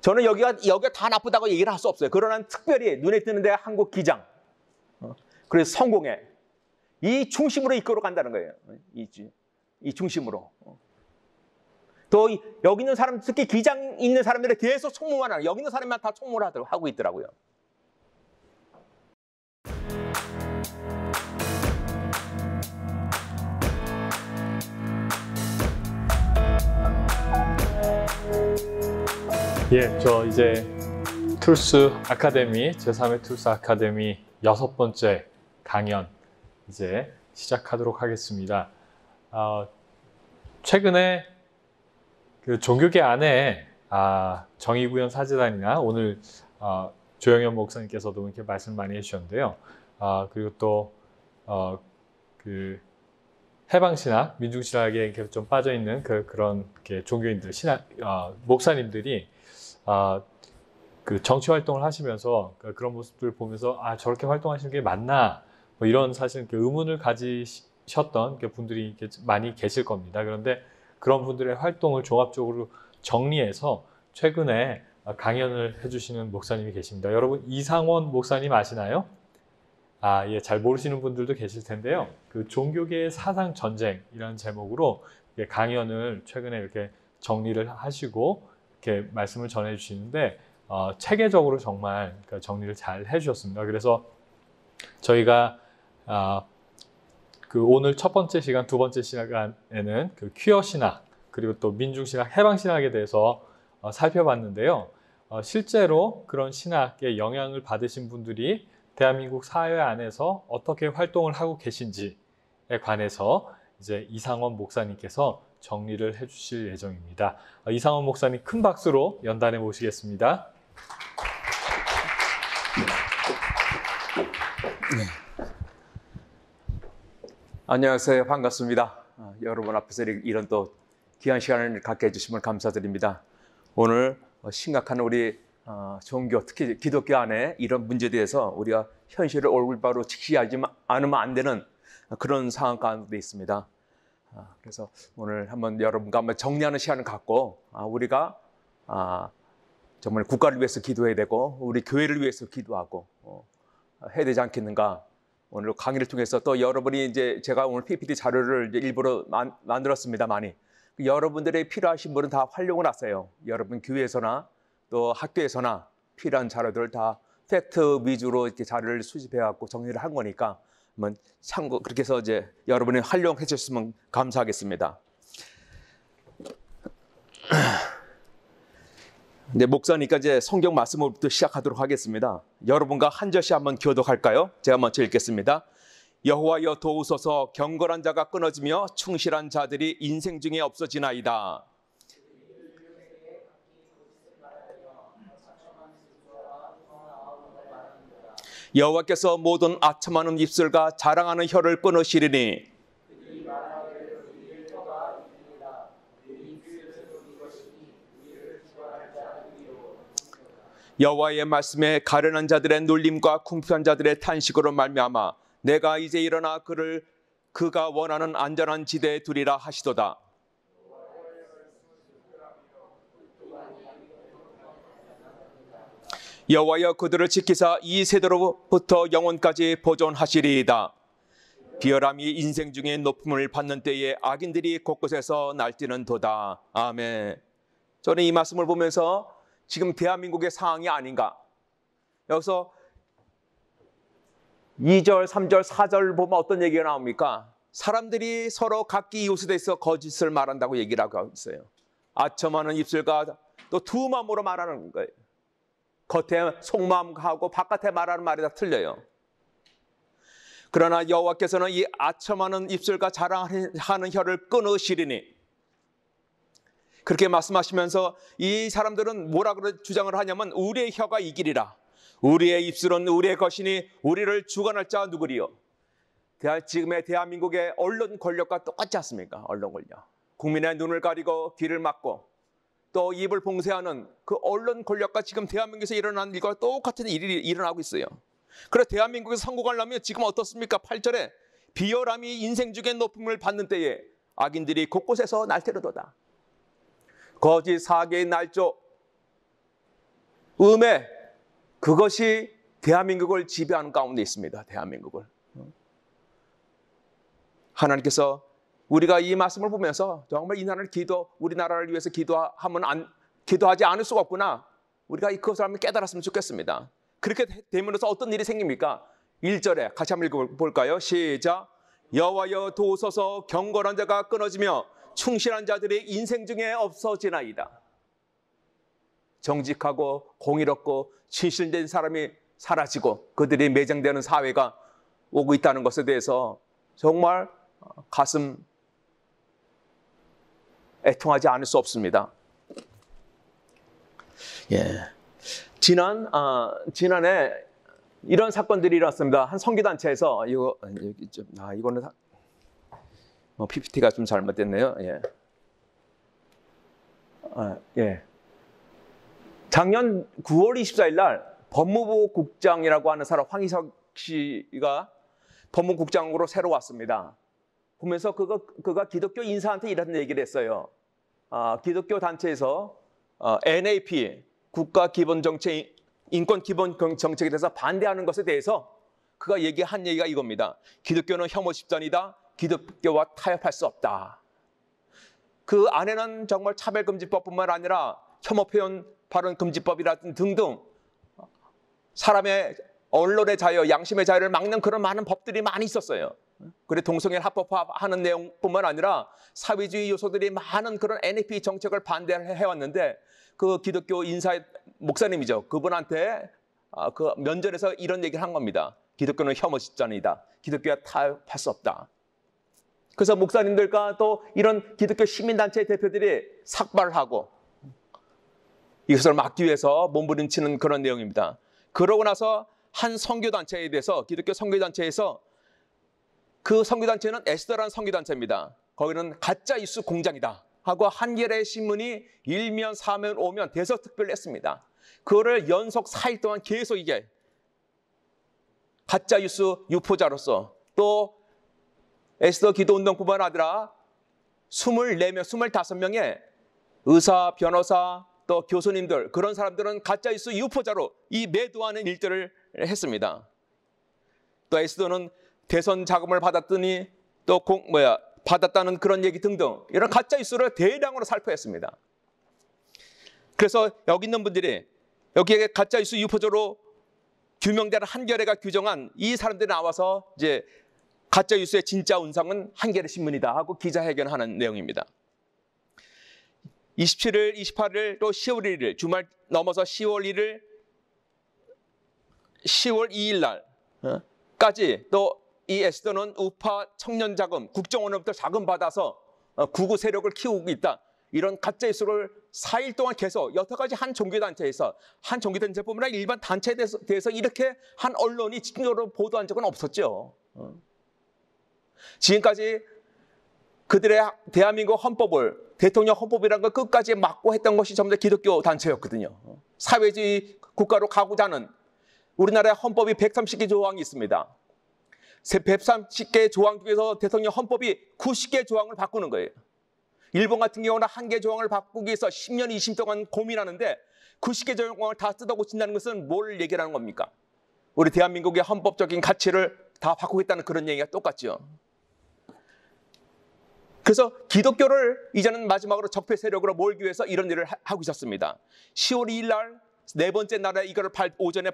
저는 여기가 다 나쁘다고 얘기를 할 수 없어요. 그러나 특별히 눈에 띄는 데 한국 기장, 그래서 성공해. 이 중심으로 이끌어 간다는 거예요. 이 중심으로. 또 여기 있는 사람, 특히 기장 있는 사람들에 대해서 총무만 하는, 여기 있는 사람만 다 총무를 하고 있더라고요. 예, 저 이제 툴스 아카데미, 제3회 툴스 아카데미 6번째 강연 이제 시작하도록 하겠습니다. 최근에 그 종교계 안에 정의구현 사제단이나 오늘 조영현 목사님께서도 이렇게 말씀 많이 해주셨는데요. 그리고 또 그 해방신학, 민중신학에 이렇게 좀 빠져 있는 그런 종교인들, 목사님들이 그 정치 활동을 하시면서 그런 모습들을 보면서 저렇게 활동하시는 게 맞나, 뭐 이런 사실 의문을 가지셨던 분들이 많이 계실 겁니다. 그런데 그런 분들의 활동을 종합적으로 정리해서 최근에 강연을 해주시는 목사님이 계십니다. 여러분 이상원 목사님 아시나요? 예, 잘 모르시는 분들도 계실 텐데요. 그 종교계의 사상 전쟁이라는 제목으로 강연을 최근에 이렇게 정리를 하시고 이렇게 말씀을 전해 주시는데 체계적으로 정말 정리를 잘 해주셨습니다. 그래서 저희가 그 오늘 첫 번째 시간, 두 번째 시간에는 그 퀴어 신학, 그리고 또 민중신학, 해방신학에 대해서 살펴봤는데요. 실제로 그런 신학에 영향을 받으신 분들이 대한민국 사회 안에서 어떻게 활동을 하고 계신지에 관해서 이제 이상원 목사님께서 정리를 해주실 예정입니다. 이상원 목사님 큰 박수로 연단해 모시겠습니다. 네. 안녕하세요. 반갑습니다. 여러분 앞에서 이런 또 귀한 시간을 갖게 해주심을 감사드립니다. 오늘 심각한 우리 종교, 특히 기독교 안에 이런 문제에 대해서 우리가 현실을 얼굴바로 직시하지 않으면 안 되는 그런 상황 가운데 있습니다. 그래서 오늘 한번 여러분과 한번 정리하는 시간을 갖고 우리가 정말 국가를 위해서 기도해야 되고 우리 교회를 위해서 기도하고 해야 되지 않겠는가. 오늘 강의를 통해서 또 여러분이 이제 제가 오늘 PPT 자료를 이제 일부러 만들었습니다. 많이. 여러분들의 필요하신 분은 다 활용을 하세요. 여러분 교회에서나 또 학교에서나 필요한 자료들을 다 팩트 위주로 이렇게 자료를 수집해 갖고 정리를 한 거니까 한번 참고 그렇게 해서 이제 여러분이 활용해 주셨으면 감사하겠습니다. 이제 목사니까 이제 성경 말씀으로부터 시작하도록 하겠습니다. 여러분과 한 절씩 한번 교독할까요? 제가 먼저 읽겠습니다. 여호와여 도우소서, 경건한 자가 끊어지며 충실한 자들이 인생 중에 없어지나이다. 여호와께서 모든 아첨하는 입술과 자랑하는 혀를 끊으시리니 여호와의 말씀에 가련한 자들의 놀림과 궁핍한 자들의 탄식으로 말미암아 내가 이제 일어나 그가 원하는 안전한 지대에 두리라 하시도다. 여호와여 그들을 지키사 이 세대로부터 영원까지 보존하시리이다. 비열함이 인생 중에 높음을 받는 때에 악인들이 곳곳에서 날뛰는도다. 아멘. 저는 이 말씀을 보면서 지금 대한민국의 상황이 아닌가. 여기서 2절, 3절, 4절 보면 어떤 얘기가 나옵니까? 사람들이 서로 각기 이웃에 대해서 거짓을 말한다고 얘기를 하고 있어요. 아첨하는 입술과 또 두 마음으로 말하는 거예요. 겉에 속마음하고 바깥에 말하는 말이 다 틀려요. 그러나 여호와께서는 이 아첨하는 입술과 자랑하는 혀를 끊으시리니 그렇게 말씀하시면서 이 사람들은 뭐라 주장을 하냐면 우리의 혀가 이기리라. 우리의 입술은 우리의 것이니 우리를 주관할 자가 누구리요. 지금의 대한민국의 언론 권력과 똑같지 않습니까? 언론 권력. 국민의 눈을 가리고 귀를 막고 또 입을 봉쇄하는 그 언론 권력과 지금 대한민국에서 일어나는 일과 똑같은 일이 일어나고 있어요. 그래서 대한민국에서 성공하려면 지금 어떻습니까? 8절에 비열함이 인생 중에 높음을 받는 때에 악인들이 곳곳에서 날뛰는도다. 거짓 사계의 날조, 음해, 그것이 대한민국을 지배하는 가운데 있습니다. 대한민국을. 하나님께서 우리가 이 말씀을 보면서 정말 이 나라를 우리나라를 위해서 기도하지 않을 수가 없구나. 우리가 그것을 한번 깨달았으면 좋겠습니다. 그렇게 되면서 어떤 일이 생깁니까? 1절에 같이 한번 읽어볼까요? 시작. 여호와여 도우소서, 경건한 자가 끊어지며 충실한 자들이 인생 중에 없어지나이다. 정직하고 공의롭고 진실된 사람이 사라지고 그들이 매장되는 사회가 오고 있다는 것에 대해서 정말 가슴 애통하지 않을 수 없습니다. 예. 지난해 이런 사건들이 일어났습니다. 한 선교단체에서 이거는 PPT가 좀 잘못됐네요. 예. 예. 작년 9월 24일 날 법무부 국장이라고 하는 사람 황희석 씨가 법무국장으로 새로 왔습니다. 보면서 그가 기독교 인사한테 이런 얘기를 했어요. 기독교 단체에서 NAP 국가기본정책, 인권기본정책에 대해서 반대하는 것에 대해서 그가 얘기한 얘기가 이겁니다. 기독교는 혐오 집단이다. 기독교와 타협할 수 없다. 그 안에는 정말 차별금지법뿐만 아니라 혐오 표현 발언 금지법이라든 등등 사람의 언론의 자유, 양심의 자유를 막는 그런 많은 법들이 많이 있었어요. 그리고 동성애 합법화하는 내용뿐만 아니라 사회주의 요소들이 많은 그런 NAP 정책을 반대해왔는데 그 기독교 인사 목사님이죠. 그분한테 그 면전에서 이런 얘기를 한 겁니다. 기독교는 혐오 집단이다. 기독교와 타협할 수 없다. 그래서 목사님들과 또 이런 기독교 시민단체 대표들이 삭발을 하고 이것을 막기 위해서 몸부림치는 그런 내용입니다. 그러고 나서 한 선교단체에 대해서 기독교 선교단체에서 그 선교단체는 에스더라는 선교단체입니다. 거기는 가짜 뉴스 공장이다 하고 한겨레 신문이 1면, 4면, 5면 대서특필을 했습니다. 그거를 연속 4일 동안 계속 이게 가짜 뉴스 유포자로서 또 에스더 기도운동뿐만 아니라 24명, 25명의 의사, 변호사, 또 교수님들 그런 사람들은 가짜 뉴스 유포자로 이 매도하는 일들을 했습니다. 또 에스더는 대선 자금을 받았더니 또 받았다는 그런 얘기 등등 이런 가짜 뉴스를 대량으로 살포했습니다. 그래서 여기 있는 분들이 여기에 가짜 뉴스 유포자로 규명되는 한겨레가 규정한 이 사람들이 나와서 이제 가짜 뉴스의 진짜 운상은 한겨레 신문이다 하고 기자회견하는 내용입니다. 27일, 28일 또 10월 1일 주말 넘어서 10월 1일, 10월 2일 날까지 또 이 에스더는 우파 청년 자금, 국정원으로부터 자금 받아서 구구 세력을 키우고 있다. 이런 가짜 뉴스를 4일 동안 계속 여태까지 한 종교단체에서 한 종교단체뿐만 아니라 일반 단체에 대해서 이렇게 한 언론이 직접적으로 보도한 적은 없었죠. 지금까지 그들의 대한민국 헌법을 대통령 헌법이라는 걸 끝까지 막고 했던 것이 전부 다 기독교 단체였거든요. 사회주의 국가로 가고자 하는 우리나라의 헌법이 130개 조항이 있습니다. 130개 조항 중에서 대통령 헌법이 90개 조항을 바꾸는 거예요. 일본 같은 경우는 한 개 조항을 바꾸기 위해서 10년, 20년 동안 고민하는데 90개 조항을 다 뜯어 고친다는 것은 뭘 얘기하는 겁니까? 우리 대한민국의 헌법적인 가치를 다 바꾸겠다는 그런 얘기가 똑같죠. 그래서 기독교를 이제는 마지막으로 적폐 세력으로 몰기 위해서 이런 일을 하고 있었습니다. 10월 2일 날 네 번째 날에 이거를 오전에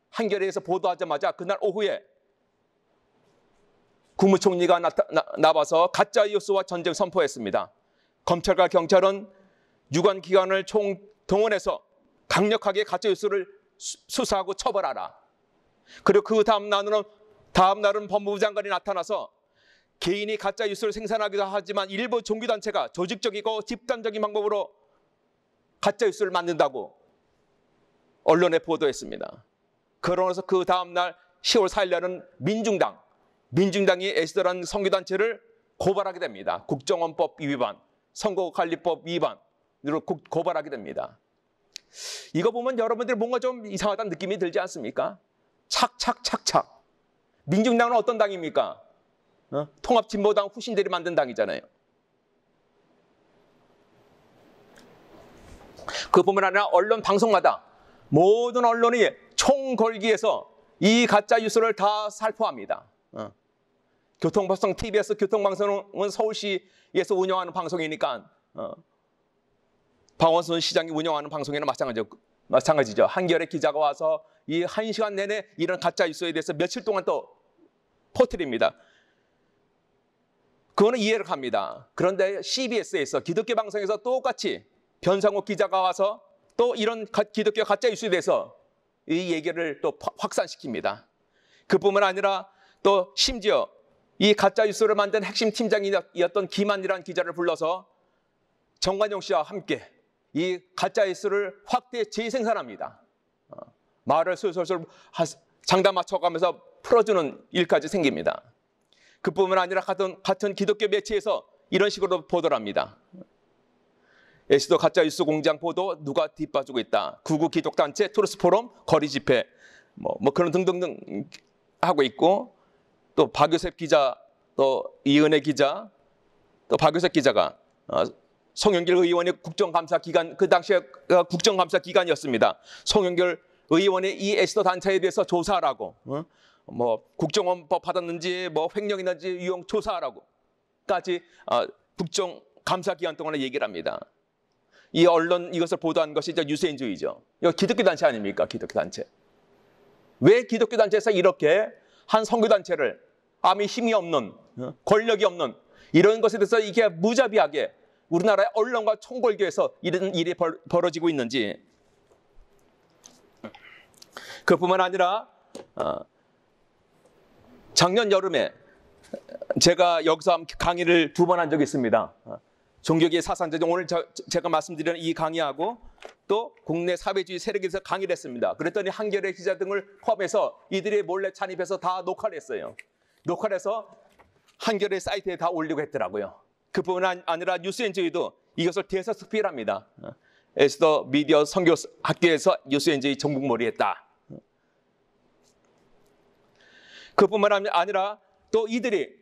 한겨레에서 보도하자마자 그날 오후에 국무총리가 나와서 가짜 뉴스와 전쟁 선포했습니다. 검찰과 경찰은 유관기관을 총동원해서 강력하게 가짜 뉴스를 수사하고 처벌하라. 그리고 그 다음 날은 법무부 장관이 나타나서 개인이 가짜 뉴스를 생산하기도 하지만 일부 종교단체가 조직적이고 집단적인 방법으로 가짜 뉴스를 만든다고 언론에 보도했습니다. 그러면서 그 다음 날 10월 4일 날은 민중당이 에스더라는 선교단체를 고발하게 됩니다. 국정원법 위반, 선거관리법 위반으로 고발하게 됩니다. 이거 보면 여러분들 뭔가 좀 이상하다는 느낌이 들지 않습니까? 착착착착. 민중당은 어떤 당입니까? 통합진보당 후신들이 만든 당이잖아요. 그뿐만 아니라 언론 방송마다 모든 언론이 총궐기에서 이 가짜 뉴스를 다 살포합니다. 교통방송 TBS 교통방송은 서울시에서 운영하는 방송이니까 박원순 시장이 운영하는 방송이나 마찬가지죠. 한겨레 기자가 와서 이 1시간 내내 이런 가짜 뉴스에 대해서 며칠 동안 또 퍼뜨립니다. 그거는 이해를 갑니다. 그런데 CBS에서 기독교 방송에서 똑같이 변상욱 기자가 와서 또 이런 기독교 가짜 뉴스에 대해서 이 얘기를 또 확산시킵니다. 그뿐만 아니라 또 심지어 이 가짜 뉴스를 만든 핵심 팀장이었던 김한이라는 기자를 불러서 정관용 씨와 함께 이 가짜 뉴스를 확대 재생산합니다. 말을 솔솔솔 장단 맞춰가면서 풀어주는 일까지 생깁니다. 그뿐만 아니라 같은 기독교 매체에서 이런 식으로 보도를 합니다. 에스더 가짜 뉴스 공장 보도 누가 뒷봐주고 있다. 구구 기독단체 트루스 포럼 거리 집회 뭐 그런 등등등 하고 있고, 또 박요셉 기자, 또 이은혜 기자, 또 박요셉 기자가 송영길 의원의 국정감사 기간, 그 당시에 국정감사 기간이었습니다. 송영길 의원의 이 에스더 단체에 대해서 조사하라고, 뭐 국정원법 받았는지, 뭐 횡령 있는지 유용 조사하라고까지 국정감사 기간 동안에 얘기를 합니다. 이 언론 이것을 보도한 것이 이제 유세인주의죠. 이거 기독교 단체 아닙니까? 기독교 단체. 왜 기독교 단체에서 이렇게 한 선교 단체를 아무 힘이 없는, 권력이 없는 이런 것에 대해서 이게 무자비하게 우리나라의 언론과 총궐기에서 이런 일이 벌어지고 있는지. 그뿐만 아니라 작년 여름에 제가 여기서 강의를 2번 한 적이 있습니다. 종교계의 사상제정, 오늘 제가 말씀드리는 이 강의하고 또 국내 사회주의 세력에서 강의를 했습니다. 그랬더니 한겨레 기자 등을 포함해서 이들이 몰래 찬입해서 다 녹화를 했어요. 녹화를 해서 한겨레 사이트에 다 올리고 했더라고요. 그뿐만 아니라 뉴스엔조이도 이것을 대서특필합니다. 에스더 미디어 선교 학교에서 뉴스엔조이 정북몰이 했다. 그뿐만 아니라 또 이들이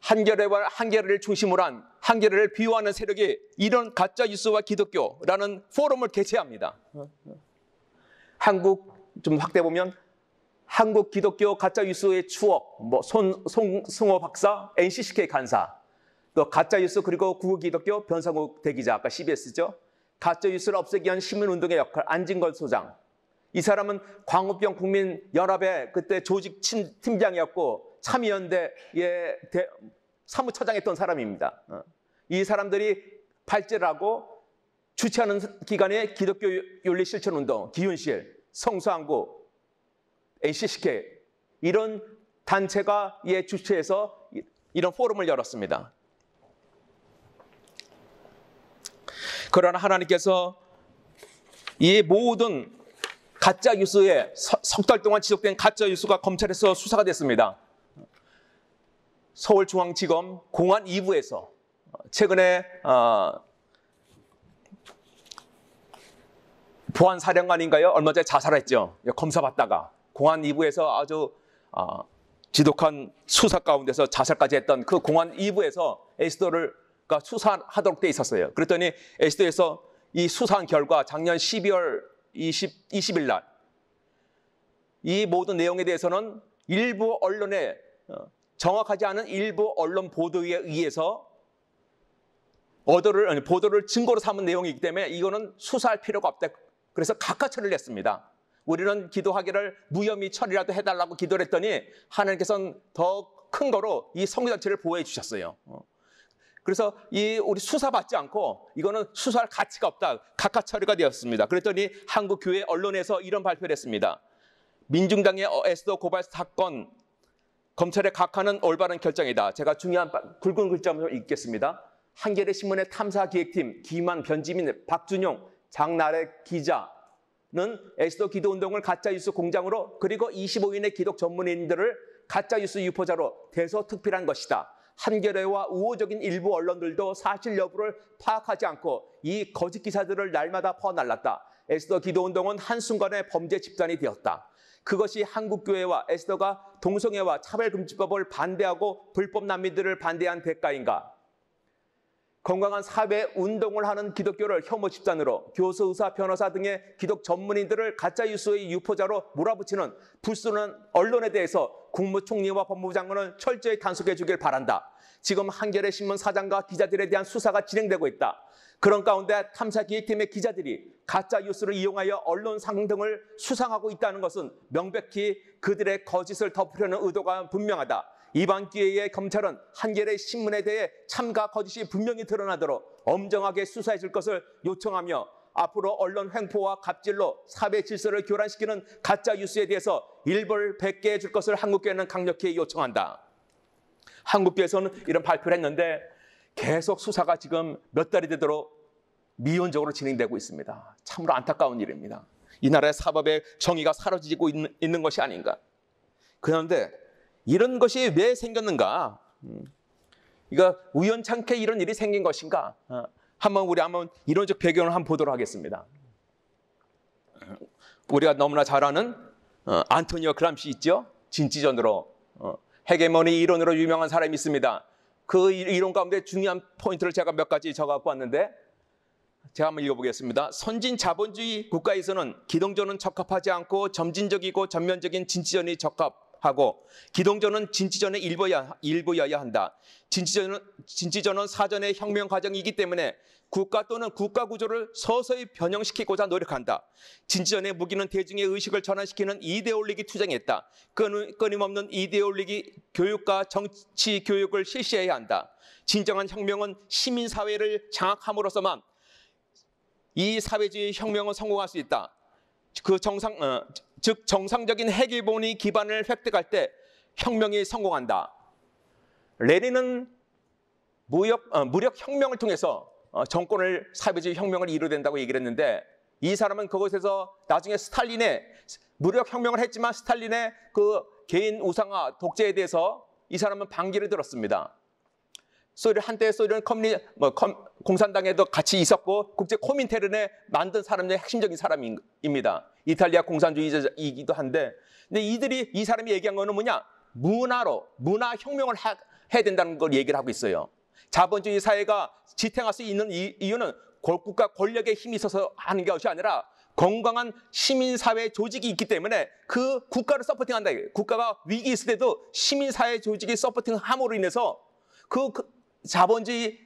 한겨레를 중심으로 한 한겨레를 비호하는 세력이 이런 가짜 뉴스와 기독교라는 포럼을 개최합니다. 한국 좀 확대 보면 한국 기독교 가짜 뉴스의 추억, 뭐 송승호 박사, NCCK 간사, 또 가짜 뉴스 그리고 구구 기독교 변상욱 대기자, 아까 CBS죠. 가짜 뉴스를 없애기 위한 시민운동의 역할 안진걸 소장. 이 사람은 광우병 국민연합의 그때 조직 팀장이었고 참여연대의 사무처장했던 사람입니다. 이 사람들이 발제를 하고 주최하는 기관의 기독교 윤리 실천 운동, 기윤실, 성수항구, NCCK 이런 단체가 주최해서 이런 포럼을 열었습니다. 그러나 하나님께서 이 모든 가짜 뉴스에 석 달 동안 지속된 가짜 뉴스가 검찰에서 수사가 됐습니다. 서울중앙지검 공안 2부에서 최근에 보안사령관인가요? 얼마 전에 자살했죠. 검사받다가 공안 2부에서 아주 지독한 수사 가운데서 자살까지 했던 그 공안 2부에서 에스더를 수사하도록 돼 있었어요. 그랬더니 에스더에서 이 수사한 결과 작년 12월 20일 날 이 모든 내용에 대해서는 일부 언론에 정확하지 않은 일부 언론 보도에 의해서 보도를 증거로 삼은 내용이기 때문에 이거는 수사할 필요가 없다. 그래서 각하 처리를 했습니다. 우리는 기도하기를 무혐의 처리라도 해달라고 기도를 했더니 하나님께서는 더 큰 거로 이 선교단체를 보호해 주셨어요. 그래서 우리 수사받지 않고 이거는 수사할 가치가 없다. 각하 처리가 되었습니다. 그랬더니 한국 교회 언론에서 이런 발표를 했습니다. 민중당의 에스더 고발 사건 검찰의 각하는 올바른 결정이다. 제가 중요한 굵은 글자로 읽겠습니다. 한겨레 신문의 탐사기획팀 김한, 변지민, 박준용, 장나래 기자는 에스더 기도운동을 가짜뉴스 공장으로 그리고 25인의 기독 전문인들을 가짜뉴스 유포자로 대서특필한 것이다. 한겨레와 우호적인 일부 언론들도 사실 여부를 파악하지 않고 이 거짓 기사들을 날마다 퍼날랐다. 에스더 기도운동은 한순간에 범죄 집단이 되었다. 그것이 한국교회와 에스더가 동성애와 차별금지법을 반대하고 불법 난민들을 반대한 대가인가? 건강한 사회 운동을 하는 기독교를 혐오 집단으로 교수, 의사, 변호사 등의 기독 전문인들을 가짜 뉴스의 유포자로 몰아붙이는 불순한 언론에 대해서 국무총리와 법무부 장관은 철저히 단속해 주길 바란다. 지금 한겨레 신문 사장과 기자들에 대한 수사가 진행되고 있다. 그런 가운데 탐사기획팀의 기자들이 가짜 뉴스를 이용하여 언론 상등을 수상하고 있다는 것은 명백히 그들의 거짓을 덮으려는 의도가 분명하다. 이번 기회에 검찰은 한겨레 신문에 대해 참가 거짓이 분명히 드러나도록 엄정하게 수사해 줄 것을 요청하며 앞으로 언론 횡포와 갑질로 사회 질서를 교란시키는 가짜 뉴스에 대해서 일벌 백계 해줄 것을 한국교회는 강력히 요청한다. 한국교회에서는 이런 발표를 했는데 계속 수사가 지금 몇 달이 되도록 미온적으로 진행되고 있습니다. 참으로 안타까운 일입니다. 이 나라의 사법의 정의가 사라지고 있는 것이 아닌가. 그런데 이런 것이 왜 생겼는가? 이거 우연찮게 이런 일이 생긴 것인가? 우리 한번 이론적 배경을 한번 보도록 하겠습니다. 우리가 너무나 잘 아는 안토니오 그람시 있죠? 진지전으로 헤게모니 이론으로 유명한 사람이 있습니다. 그 이론 가운데 중요한 포인트를 제가 몇 가지 적어갖고 왔는데 제가 한번 읽어보겠습니다. 선진 자본주의 국가에서는 기동전은 적합하지 않고 점진적이고 전면적인 진지전이 적합하고 기동전은 진지전의 일부여야 한다. 진지전은 사전의 혁명 과정이기 때문에 국가 또는 국가 구조를 서서히 변형시키고자 노력한다. 진지전의 무기는 대중의 의식을 전환시키는 이데올로기 투쟁이었다. 끊임없는 이데올로기 교육과 정치 교육을 실시해야 한다. 진정한 혁명은 시민사회를 장악함으로써만 이 사회주의 혁명은 성공할 수 있다. 즉 정상적인 헤게모니 기반을 획득할 때 혁명이 성공한다. 레닌은 무력 혁명을 통해서 정권을 사회주의 혁명을 이루어낸다고 얘기를 했는데 이 사람은 그곳에서 나중에 스탈린의 무력 혁명을 했지만 스탈린의 그 개인 우상화 독재에 대해서 이 사람은 반기를 들었습니다. 한때 소련 공산당에도 같이 있었고 국제 코민테른에 만든 사람 중에 핵심적인 사람입니다. 이탈리아 공산주의자이기도 한데, 근데 이 사람이 얘기한 거는 뭐냐? 문화 혁명을 해야 된다는 걸 얘기를 하고 있어요. 자본주의 사회가 지탱할 수 있는 이유는 국가 권력의 힘이 있어서 하는 것이 아니라 건강한 시민사회 조직이 있기 때문에 그 국가를 서포팅한다. 국가가 위기 있을 때도 시민사회 조직이 서포팅함으로 인해서 그 자본주의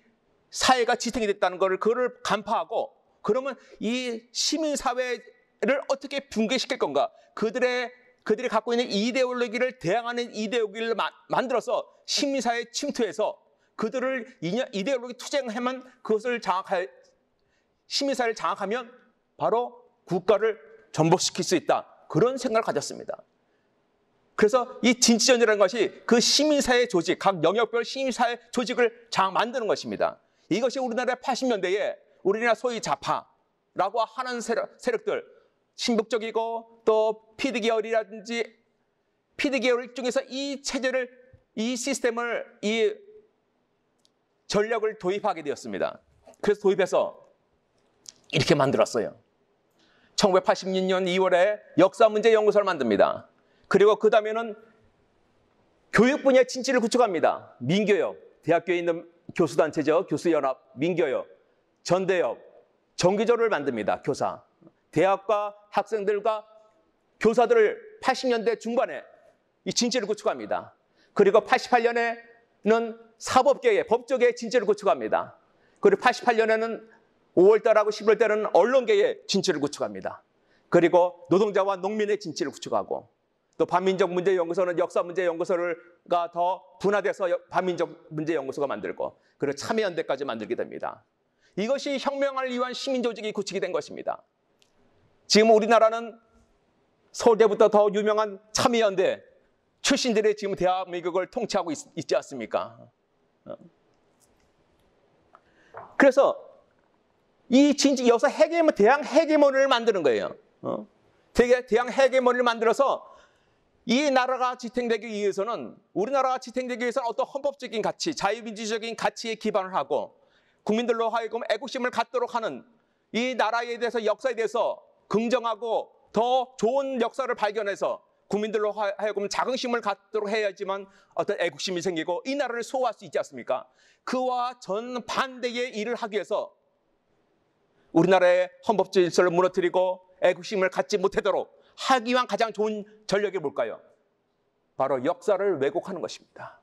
사회가 지탱이 됐다는 그거를 간파하고, 그러면 이 시민사회를 어떻게 붕괴시킬 건가? 그들이 갖고 있는 이데올로기를 대항하는 이데올로기를 만들어서 시민사회에 침투해서 그들을 이데올로기 투쟁하면 그것을 시민사회를 장악하면 바로 국가를 전복시킬 수 있다. 그런 생각을 가졌습니다. 그래서 이 진지전이라는 것이 그 시민사회 조직, 각 영역별 시민사회 조직을 만드는 것입니다. 이것이 우리나라 80년대에 우리나라 소위 좌파라고 하는 세력들, 신북적이고 또 피드 계열이라든지 피드 계열 중에서 이 체제를, 이 시스템을, 이 전략을 도입하게 되었습니다. 그래서 도입해서 이렇게 만들었어요. 1986년 2월에 역사문제연구소를 만듭니다. 그리고 그 다음에는 교육 분야의 진지를 구축합니다. 민교협, 대학교에 있는 교수단체죠. 교수연합, 민교협, 전대협, 정기조를 만듭니다. 교사. 대학과 학생들과 교사들을 80년대 중반에 이 진지를 구축합니다. 그리고 88년에는 사법계의 법조계의 진지를 구축합니다. 그리고 88년에는 5월달하고 10월달에는 언론계의 진지를 구축합니다. 그리고 노동자와 농민의 진지를 구축하고, 또 반민족문제연구소는 역사문제연구소가 더 분화돼서 반민족문제연구소가 만들고, 그리고 참여연대까지 만들게 됩니다. 이것이 혁명을 위한 시민조직이 구축이 된 것입니다. 지금 우리나라는 서울대부터 더 유명한 참여연대 출신들이 지금 대한민국을 통치하고 있지 않습니까? 그래서 이 여기서 대항 헤게모니를 만드는 거예요. 대항 헤게모니를 만들어서 이 나라가 지탱되기 위해서는, 우리나라가 지탱되기 위해서는 어떤 헌법적인 가치, 자유민주적인 가치에 기반을 하고 국민들로 하여금 애국심을 갖도록 하는, 이 나라에 대해서, 역사에 대해서 긍정하고 더 좋은 역사를 발견해서 국민들로 하여금 자긍심을 갖도록 해야지만 어떤 애국심이 생기고 이 나라를 수호할 수 있지 않습니까? 그와 전반대의 일을 하기 위해서 우리나라의 헌법 질서를 무너뜨리고 애국심을 갖지 못하도록 하기 위한 가장 좋은 전략이 뭘까요? 바로 역사를 왜곡하는 것입니다.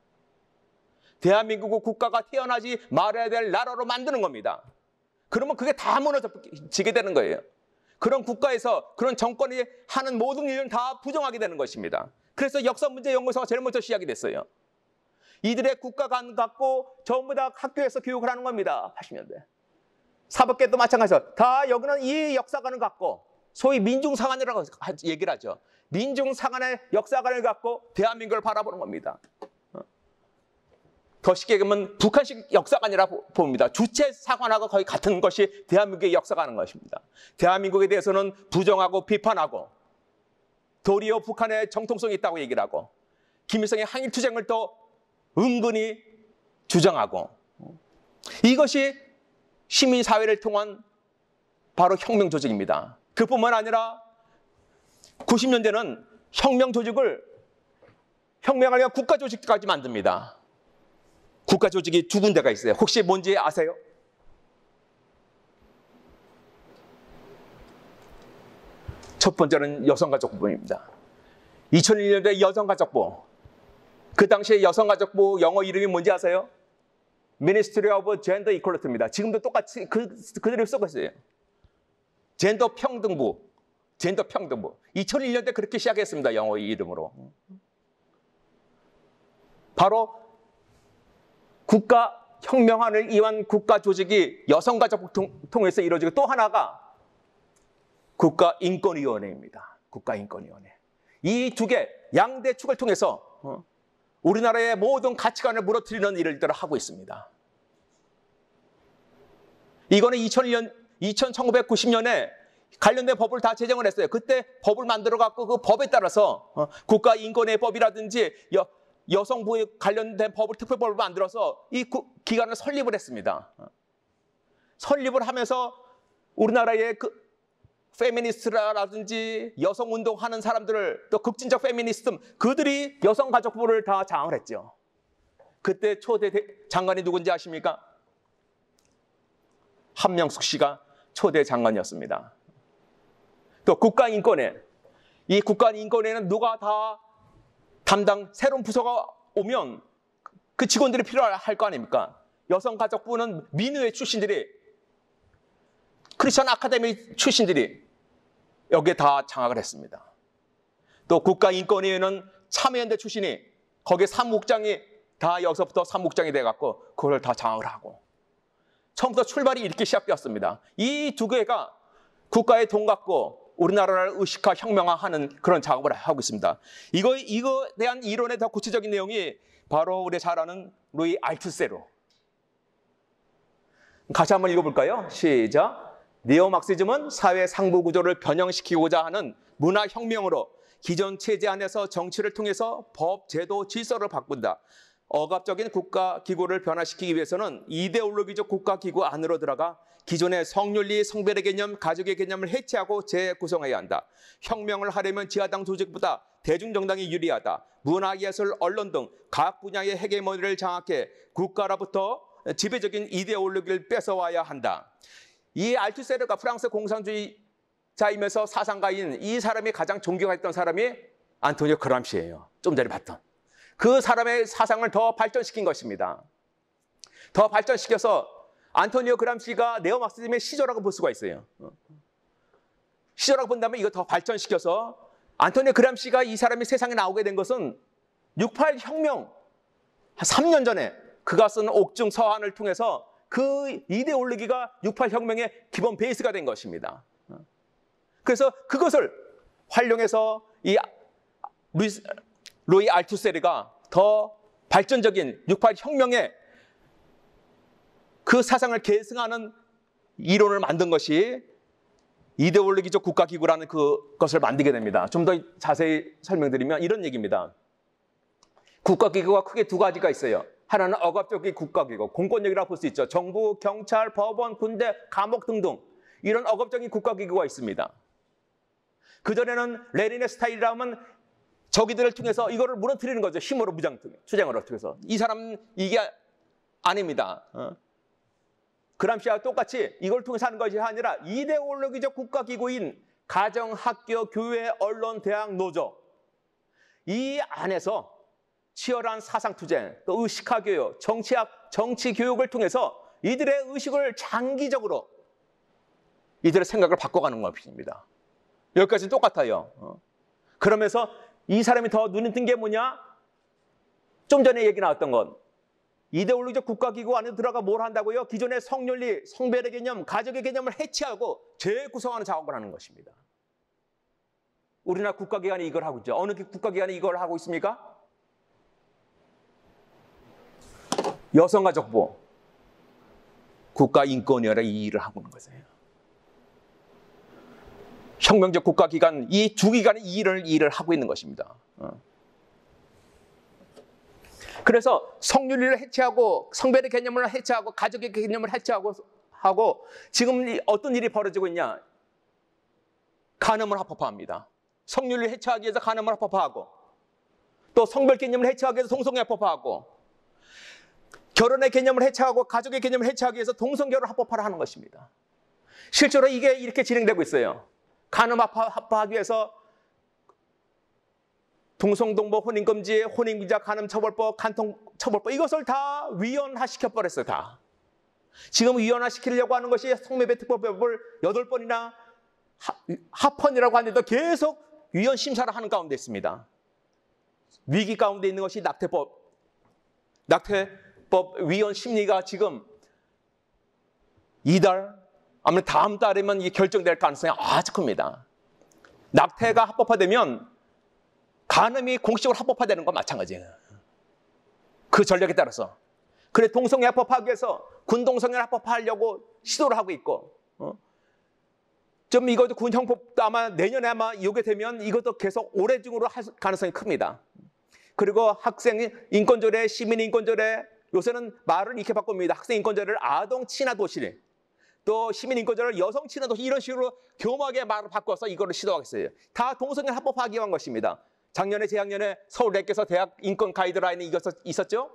대한민국 국가가 태어나지 말아야 될 나라로 만드는 겁니다. 그러면 그게 다 무너지게 되는 거예요. 그런 국가에서 그런 정권이 하는 모든 일은 다 부정하게 되는 것입니다. 그래서 역사문제연구소가 제일 먼저 시작이 됐어요. 이들의 국가관 갖고 전부 다 학교에서 교육을 하는 겁니다. 80년대. 사법계도 마찬가지죠. 다 여기는 이 역사관을 갖고 소위 민중상한이라고 얘기를 하죠. 민중상한의 역사관을 갖고 대한민국을 바라보는 겁니다. 더 쉽게 얘기하면 북한식 역사관이라고 봅니다. 주체 사관하고 거의 같은 것이 대한민국의 역사관인 것입니다. 대한민국에 대해서는 부정하고 비판하고 도리어 북한의 정통성이 있다고 얘기를 하고 김일성의 항일투쟁을 또 은근히 주장하고 이것이 시민사회를 통한 바로 혁명조직입니다. 그뿐만 아니라 90년대는 혁명조직을 혁명을 위한 국가조직까지 만듭니다. 국가조직이 두 군데가 있어요. 혹시 뭔지 아세요? 첫 번째는 여성가족부입니다. 2001년도에 여성가족부. 그 당시에 여성가족부 영어 이름이 뭔지 아세요? Ministry of Gender Equality입니다. 지금도 똑같이 그대로 쓰고 있어요. 젠더 평등부. 2001년대 그렇게 시작했습니다. 영어 이름으로. 바로 국가 혁명안을 위한 국가 조직이 여성가족부 통해서 이루어지고 또 하나가 국가인권위원회입니다. 국가인권위원회. 이 두 개 양대 축을 통해서 우리나라의 모든 가치관을 무너뜨리는 일을 하고 있습니다. 이거는 1990년에 관련된 법을 다 제정을 했어요. 그때 법을 만들어갖고 그 법에 따라서 국가인권위법이라든지 여성부에 관련된 법을 특별법을 만들어서 이 기관을 설립을 했습니다. 설립을 하면서 우리나라의 페미니스트라든지 여성운동하는 사람들을 또 급진적 페미니스트 그들이 여성가족부를 다 장악을 했죠. 그때 초대 장관이 누군지 아십니까? 한명숙 씨가 초대 장관이었습니다. 또 국가인권회. 이 국가인권회는 누가 다 새로운 부서가 오면 그 직원들이 필요할 거 아닙니까? 여성가족부는 민의회 출신들이 크리스천 아카데미 출신들이 여기에 다 장악을 했습니다. 또 국가인권위에는 참여연대 출신이 거기에 사무국장이 다 여기서부터 사무국장이 돼갖고 그걸 다 장악을 하고 처음부터 출발이 이렇게 시작되었습니다. 이 두 개가 국가의 돈 갖고 우리나라를 의식화, 혁명화하는 그런 작업을 하고 있습니다. 이거에 대한 이론의 더 구체적인 내용이 바로 우리 잘 아는 루이 알투세르. 같이 한번 읽어볼까요? 시작. 네오막시즘은 사회 상부 구조를 변형시키고자 하는 문화혁명으로 기존 체제 안에서 정치를 통해서 법, 제도, 질서를 바꾼다. 억압적인 국가기구를 변화시키기 위해서는 이데올로기적 국가기구 안으로 들어가 기존의 성윤리, 성별의 개념, 가족의 개념을 해체하고 재구성해야 한다. 혁명을 하려면 지하당 조직보다 대중정당이 유리하다. 문화, 예술, 언론 등 각 분야의 헤게모니를 장악해 국가로부터 지배적인 이데올로기를 뺏어와야 한다. 이 알투세르가 프랑스 공산주의자이면서 사상가인 이 사람이 가장 존경했던 사람이 안토니오 그람시예요. 좀 전에 봤던. 그 사람의 사상을 더 발전시킨 것입니다. 더 발전시켜서 안토니오 그람시가 네오막시즘의 시조라고 볼 수가 있어요. 시조라고 본다면 이거 더 발전시켜서 안토니오 그람시가 이 사람이 세상에 나오게 된 것은 68 혁명 한 3년 전에 그가 쓴 옥중 서한을 통해서 그 이데올로기가 68 혁명의 기본 베이스가 된 것입니다. 그래서 그것을 활용해서 이 루이 알투세르가 더 발전적인 68 혁명의 그 사상을 계승하는 이론을 만든 것이 이데올로기적 국가기구라는 그것을 만들게 됩니다. 좀 더 자세히 설명드리면 이런 얘기입니다. 국가기구가 크게 두 가지가 있어요. 하나는 억압적인 국가기구, 공권력이라고 볼 수 있죠. 정부, 경찰, 법원, 군대, 감옥 등등 이런 억압적인 국가기구가 있습니다. 그전에는 레닌의 스타일이라면 저기들을 통해서 이거를 무너뜨리는 거죠. 힘으로 투쟁으로 통해서. 이 사람은 이게 아닙니다. 그람시아와 똑같이 이걸 통해서 하는 것이 아니라 이데올로기적 국가기구인 가정, 학교, 교회, 언론, 대학, 노조 이 안에서 치열한 사상투쟁, 또 의식화교육, 정치교육을 통해서 이들의 의식을 장기적으로 이들의 생각을 바꿔가는 것입니다. 여기까지는 똑같아요. 그러면서 이 사람이 더 눈에 띈 게 뭐냐? 좀 전에 얘기 나왔던 건 이데올로기적 국가기구 안에 들어가 뭘 한다고요? 기존의 성윤리, 성별의 개념, 가족의 개념을 해체하고 재구성하는 작업을 하는 것입니다. 우리나라 국가기관이 이걸 하고 있죠. 어느 국가기관이 이걸 하고 있습니까? 여성가족부, 국가인권위원회 이 일을 하고 있는 거예요. 혁명적 국가기관, 이 두 기관이 이 일을 하고 있는 것입니다. 그래서 성윤리를 해체하고 성별의 개념을 해체하고 가족의 개념을 해체하고 지금 어떤 일이 벌어지고 있냐? 간음을 합법화합니다. 성윤리를 해체하기 위해서 간음을 합법화하고 또 성별 개념을 해체하기 위해서 동성애 합법화하고 결혼의 개념을 해체하고 가족의 개념을 해체하기 위해서 동성결혼 합법화를 하는 것입니다. 실제로 이게 이렇게 진행되고 있어요. 간음 합법화하기 위해서 동성동보 혼인금지, 혼인비자 간음처벌법, 간통처벌법 이것을 다 위헌화시켜버렸어요. 다. 지금 위헌화시키려고 하는 것이 성매매특별법을 8번이나 합헌이라고 하는데도 계속 위헌 심사를 하는 가운데 있습니다. 위기 가운데 있는 것이 낙태법 위헌 심리가 지금 이달 아마 다음 달이면 이게 결정될 가능성이 아주 큽니다. 낙태가 합법화되면 간음이 공식적으로 합법화되는 건 마찬가지예요. 그 전략에 따라서. 그래 동성애 합법화하기 위해서 군동성애 합법화하려고 시도를 하고 있고 좀 이것도 군형법도 아마 내년에 아마 이게 되면 이것도 계속 오래 중으로 할 가능성이 큽니다. 그리고 학생 인권조례, 시민 인권조례 요새는 말을 이렇게 바꿉니다. 학생 인권조례를 아동 친화 도시 또 시민 인권조례를 여성 친화 도시 이런 식으로 교묘하게 말을 바꿔서 이거를 시도하겠어요. 다 동성애 합법화하기 위한 것입니다. 작년에 재작년에 서울대학교에서 대학 인권 가이드라인이 있었죠.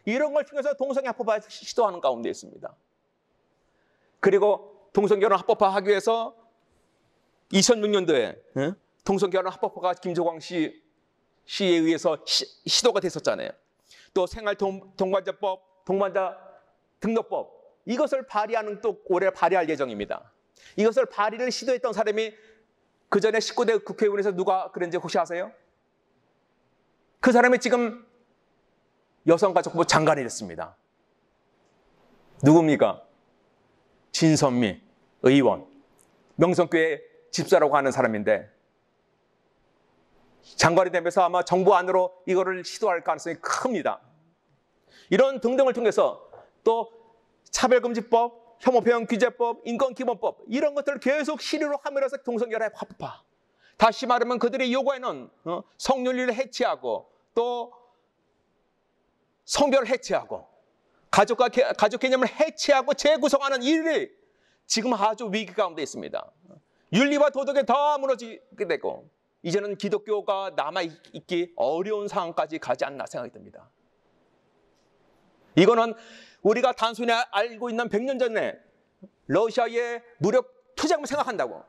이런 걸 통해서 동성애 합법화 시도하는 가운데 있습니다. 그리고 동성결혼 합법화하기 위해서 2006년도에 동성결혼 합법화가 김조광 씨에 의해서 시도가 됐었잖아요. 또 생활동반자법, 동반자 등록법 이것을 발의하는 또 올해 발의할 예정입니다. 이것을 발의를 시도했던 사람이 그 전에 19대 국회의원에서 누가 그랬는지 혹시 아세요? 그 사람이 지금 여성가족부 장관이 됐습니다. 누굽니까? 진선미 의원. 명성교회 집사라고 하는 사람인데 장관이 되면서 아마 정부 안으로 이거를 시도할 가능성이 큽니다. 이런 등등을 통해서 또 차별금지법, 혐오표현규제법, 인권기본법 이런 것들을 계속 실효로 함으로써 동성결합 합법화. 다시 말하면 그들이 요구하는 성윤리를 해체하고 또 성별을 해체하고 가족 개념을 해체하고 재구성하는 일이 지금 아주 위기 가운데 있습니다. 윤리와 도덕에 더 무너지게 되고 이제는 기독교가 남아있기 어려운 상황까지 가지 않나 생각이 듭니다. 이거는 우리가 단순히 알고 있는 100년 전에 러시아의 무력 투쟁을 생각한다고.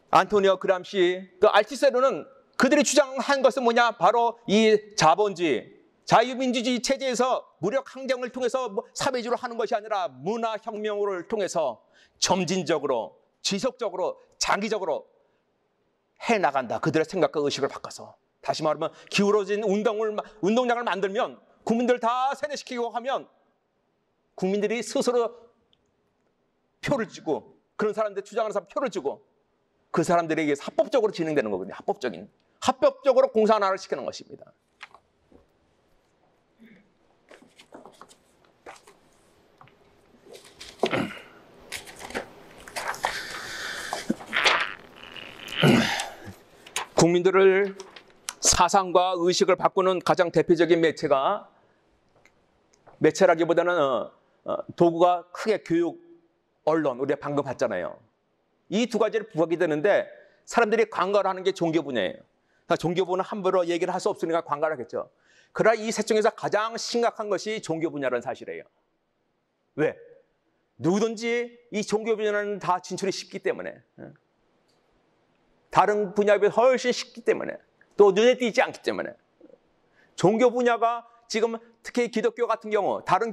안토니오 그람시, 또 알티세르는 그들이 주장한 것은 뭐냐? 바로 이 자본주의, 자유민주주의 체제에서 무력 항쟁을 통해서 사회주의로 하는 것이 아니라 문화혁명을 통해서 점진적으로, 지속적으로, 장기적으로 해나간다. 그들의 생각과 의식을 바꿔서. 다시 말하면 기울어진 운동장을 만들면 국민들 다 세뇌시키고 하면 국민들이 스스로 표를 주고 그런 사람들 주장하는 사람 표를 주고 그 사람들에게 합법적으로 진행되는 거거든요. 합법적으로 공산화를 시키는 것입니다. 국민들을 사상과 의식을 바꾸는 가장 대표적인 매체라기보다는 도구가 크게 교육, 언론, 우리가 방금 봤잖아요. 이 두 가지를 부각이 되는데 사람들이 관가를 하는 게 종교 분야예요. 종교 분야는 함부로 얘기를 할 수 없으니까 관가를 하겠죠. 그러나 이 셋 중에서 가장 심각한 것이 종교 분야라는 사실이에요. 왜? 누구든지 이 종교 분야는 다 진출이 쉽기 때문에, 다른 분야에 비해 훨씬 쉽기 때문에, 또 눈에 띄지 않기 때문에, 종교 분야가 지금 특히 기독교 같은 경우 다른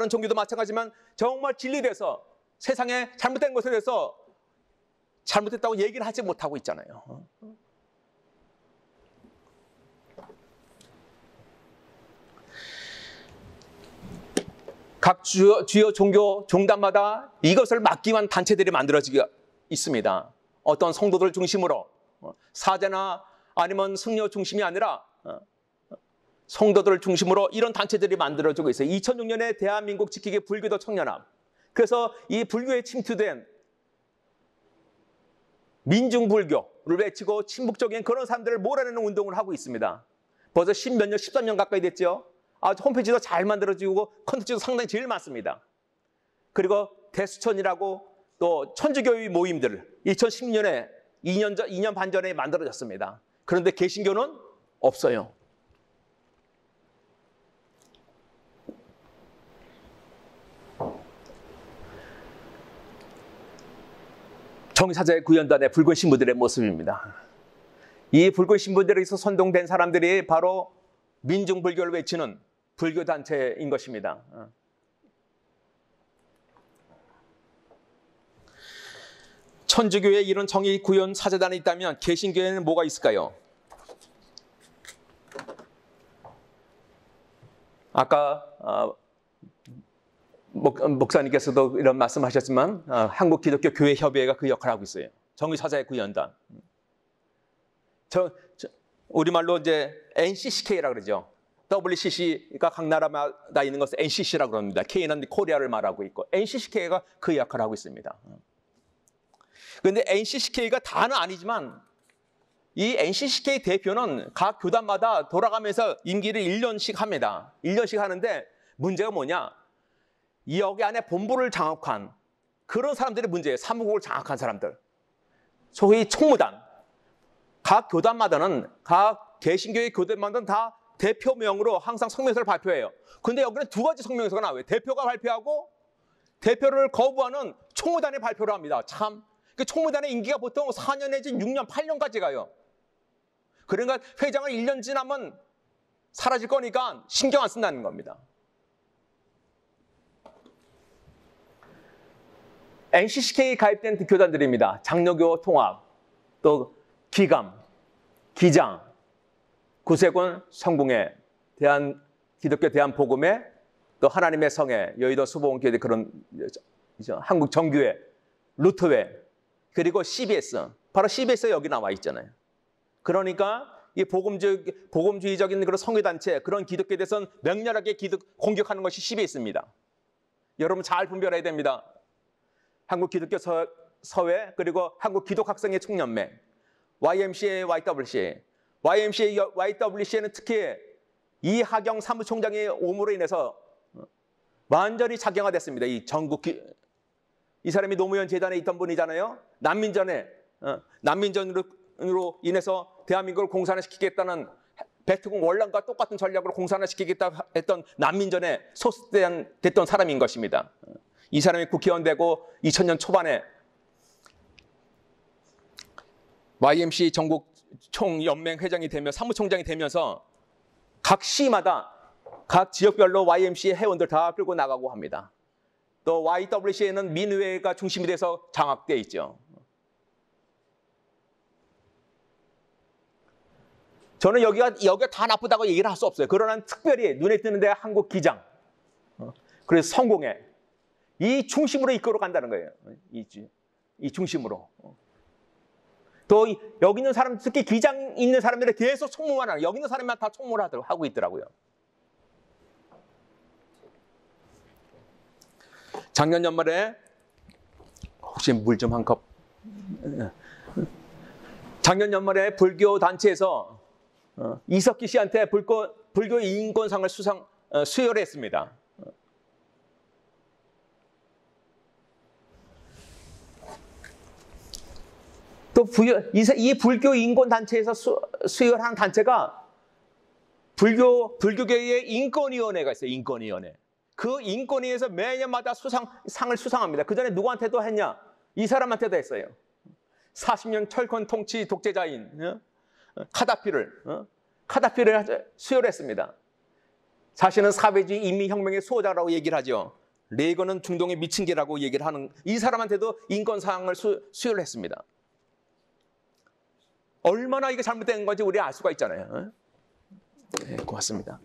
종교도 마찬가지지만 정말 진리돼서 세상에 잘못된 것에 대해서 잘못됐다고 얘기를 하지 못하고 있잖아요. 각 주요 종교 종단마다 이것을 막기 위한 단체들이 만들어지고 있습니다. 어떤 성도들 중심으로 사제나 아니면 승려 중심이 아니라 성도들을 중심으로 이런 단체들이 만들어지고 있어요. 2006년에 대한민국 지키기 불교도 청년합. 그래서 이 불교에 침투된 민중불교를 외치고 친북적인 그런 사람들을 몰아내는 운동을 하고 있습니다. 벌써 10몇 년, 13년 가까이 됐죠. 홈페이지도 잘 만들어지고 컨텐츠도 상당히 제일 많습니다. 그리고 대수천이라고 또 천주교의 모임들 2010년에 2년 반 전에 만들어졌습니다. 그런데 개신교는 없어요. 정의사제 구현단의 붉은 신부들의 모습입니다. 이 붉은 신부들에서 선동된 사람들이 바로 민중불교를 외치는 불교단체인 것입니다. 천주교에 이런 정의 구현 사제단이 있다면 개신교에는 뭐가 있을까요? 아까 목사님께서도 이런 말씀하셨지만 한국기독교교회협의회가 그 역할을 하고 있어요. 정의사제 구현단. 우리말로 이제 NCCK라고 그러죠. WCC가 각 나라마다 있는 것을 NCC라고 그럽니다. K는 코리아를 말하고 있고 NCCK가 그 역할을 하고 있습니다. 그런데 NCCK가 다는 아니지만 이 NCCK 대표는 각 교단마다 돌아가면서 임기를 1년씩 합니다. 1년씩 하는데 문제가 뭐냐? 여기 안에 본부를 장악한 그런 사람들이 문제예요. 사무국을 장악한 사람들. 소위 총무단. 각 교단마다는 각 개신교의 교단마다는 다 대표명으로 항상 성명서를 발표해요. 근데 여기는 두 가지 성명서가 나와요. 대표가 발표하고 대표를 거부하는 총무단이 발표를 합니다. 참. 그 총무단의 임기가 보통 4년 내지 6년, 8년까지 가요. 그러니까 회장을 1년 지나면 사라질 거니까 신경 안 쓴다는 겁니다. NCCK에 가입된 교단들입니다. 장로교 통합, 또 기감, 기장, 구세군 성공회, 기독교 대한복음회, 또 하나님의 성회, 여의도 수보원교회 그런 한국 정교회, 루터회, 그리고 CBS. 바로 CBS 여기 나와 있잖아요. 그러니까 이 복음주의적인 그런 성회단체, 그런 기독교에 대해서는 맹렬하게 공격하는 것이 CBS입니다. 여러분 잘 분별해야 됩니다. 한국기독교서회, 그리고 한국기독학생회 총연맹, YMCA, YWCA. YWCA는 특히 이하경 사무총장의 옴으로 인해서 완전히 작용화됐습니다. 이 전국 이 사람이 노무현 재단에 있던 분이잖아요. 난민전으로 인해서 대한민국을 공산화시키겠다는 베트콩 월남과 똑같은 전략으로 공산화시키겠다 했던 난민전에 소속됐던 사람인 것입니다. 이 사람이 국회의원 되고 2000년 초반에 YMC 전국 총연맹 회장이 되며 사무총장이 되면서 각 시마다 각 지역별로 YMC 회원들 다 끌고 나가고 합니다. 또 YWCA는 민의회가 중심이 돼서 장악되어 있죠. 저는 여기가 다 나쁘다고 얘기를 할 수 없어요. 그러나 특별히 눈에 뜨는 데가 한국 기장, 그래서 성공회, 이 중심으로 이끌어 간다는 거예요. 이 중심으로. 또 여기 있는 사람, 특히 기장 있는 사람들에 대해서 총무만 하고 여기 있는 사람만 다 총무를 하고 있더라고요. 작년 연말에 혹시 물 좀 한 컵. 작년 연말에 불교 단체에서 이석기 씨한테 불교 인권상을 수여를 했습니다. 또 이 불교 인권 단체에서 수혈한 단체가 불교계의 인권위원회가 있어요. 인권위원회. 그 인권위에서 매년마다 상을 수상합니다. 그 전에 누구한테도 했냐? 이 사람한테도 했어요. 40년 철권 통치 독재자인 카다피를 수혈했습니다. 자신은 사회주의 인민혁명의 수호자라고 얘기를 하죠. 레이건은 중동의 미친 개라고 얘기를 하는 이 사람한테도 인권상을 수혈했습니다. 얼마나 이게 잘못된 건지 우리 알 수가 있잖아요. 네, 고맙습니다.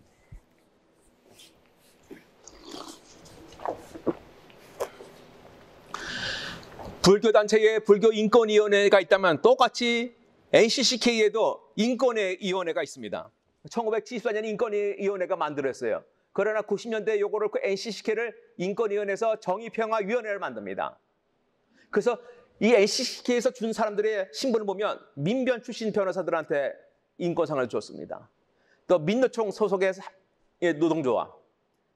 불교단체에 불교인권위원회가 있다면 똑같이 NCCK에도 인권위원회가 있습니다. 1974년에 인권위원회가 만들었어요. 그러나 90년대 요거를 그 NCCK를 인권위원회에서 정의평화위원회를 만듭니다. 그래서 이 NCCK에서 준 사람들의 신분을 보면 민변 출신 변호사들한테 인권상을 줬습니다. 또 민노총 소속의 노동조합,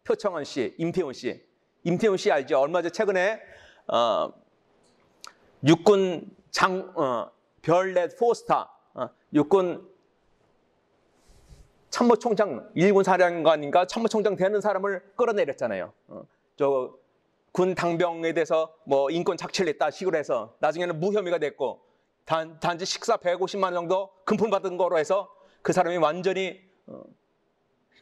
표창원 씨, 임태훈 씨. 임태훈 씨 알죠? 얼마 전 최근에 육군 별넷 포스타, 육군 참모총장, 일군 사령관인가 참모총장 되는 사람을 끌어내렸잖아요. 저 군 당병에 대해서 뭐 인권 착취를 했다 식으로 해서 나중에는 무혐의가 됐고 단지 식사 150만 원 정도 금품 받은 거로 해서 그 사람이 완전히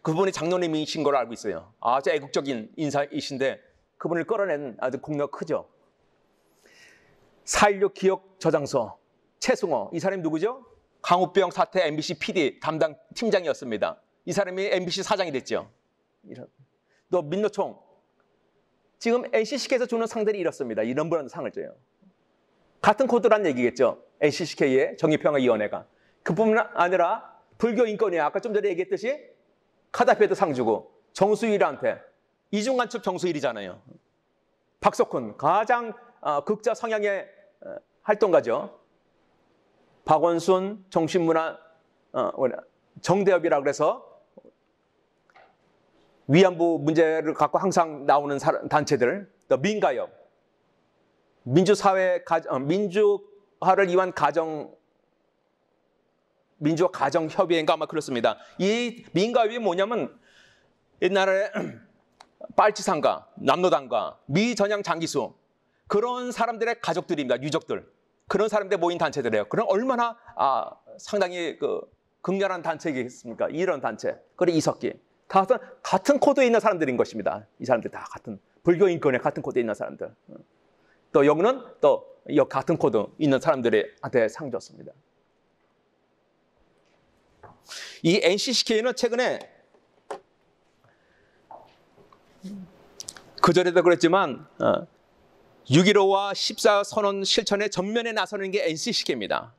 그분이 장로님이신 걸로 알고 있어요. 아주 애국적인 인사이신데 그분을 끌어낸 아주 공력 크죠. 4.16 기억 저장소 최승호, 이 사람이 누구죠? 강우병 사태 MBC PD 담당 팀장이었습니다. 이 사람이 MBC 사장이 됐죠. 또 민노총, 지금 NCCK에서 주는 상들이 이렇습니다. 이런 분한 상을 줘요. 같은 코드란 얘기겠죠. NCCK의 정의평화위원회가. 그뿐만 아니라 불교인권위에 아까 좀 전에 얘기했듯이 카다피에도 상 주고 정수일한테 이중간첩 정수일이잖아요. 박석훈 가장 극자 성향의 활동가죠. 박원순 정신문화 정대협이라고 해서 위안부 문제를 갖고 항상 나오는 단체들, 또 민가협, 민주화를 위한 민주화 가정협의회인가 아마 그렇습니다. 이 민가협이 뭐냐면 옛날에 빨치산가, 남로당과 미전향 장기수 그런 사람들의 가족들입니다. 유족들. 그런 사람들 모인 단체들이에요. 그럼 얼마나 상당히 극렬한 단체이겠습니까? 이런 단체. 그리고 이석기. 다 같은 코드에 있는 사람들인 것입니다. 이 사람들 다 같은 불교 인권에 같은 코드에 있는 사람들. 또 여기는 또 같은 코드 있는 사람들한테 상 줬습니다. 이 NCCK는 최근에 그전에도 그랬지만 6.15와 14선언 실천에 전면에 나서는 게 NCCK입니다.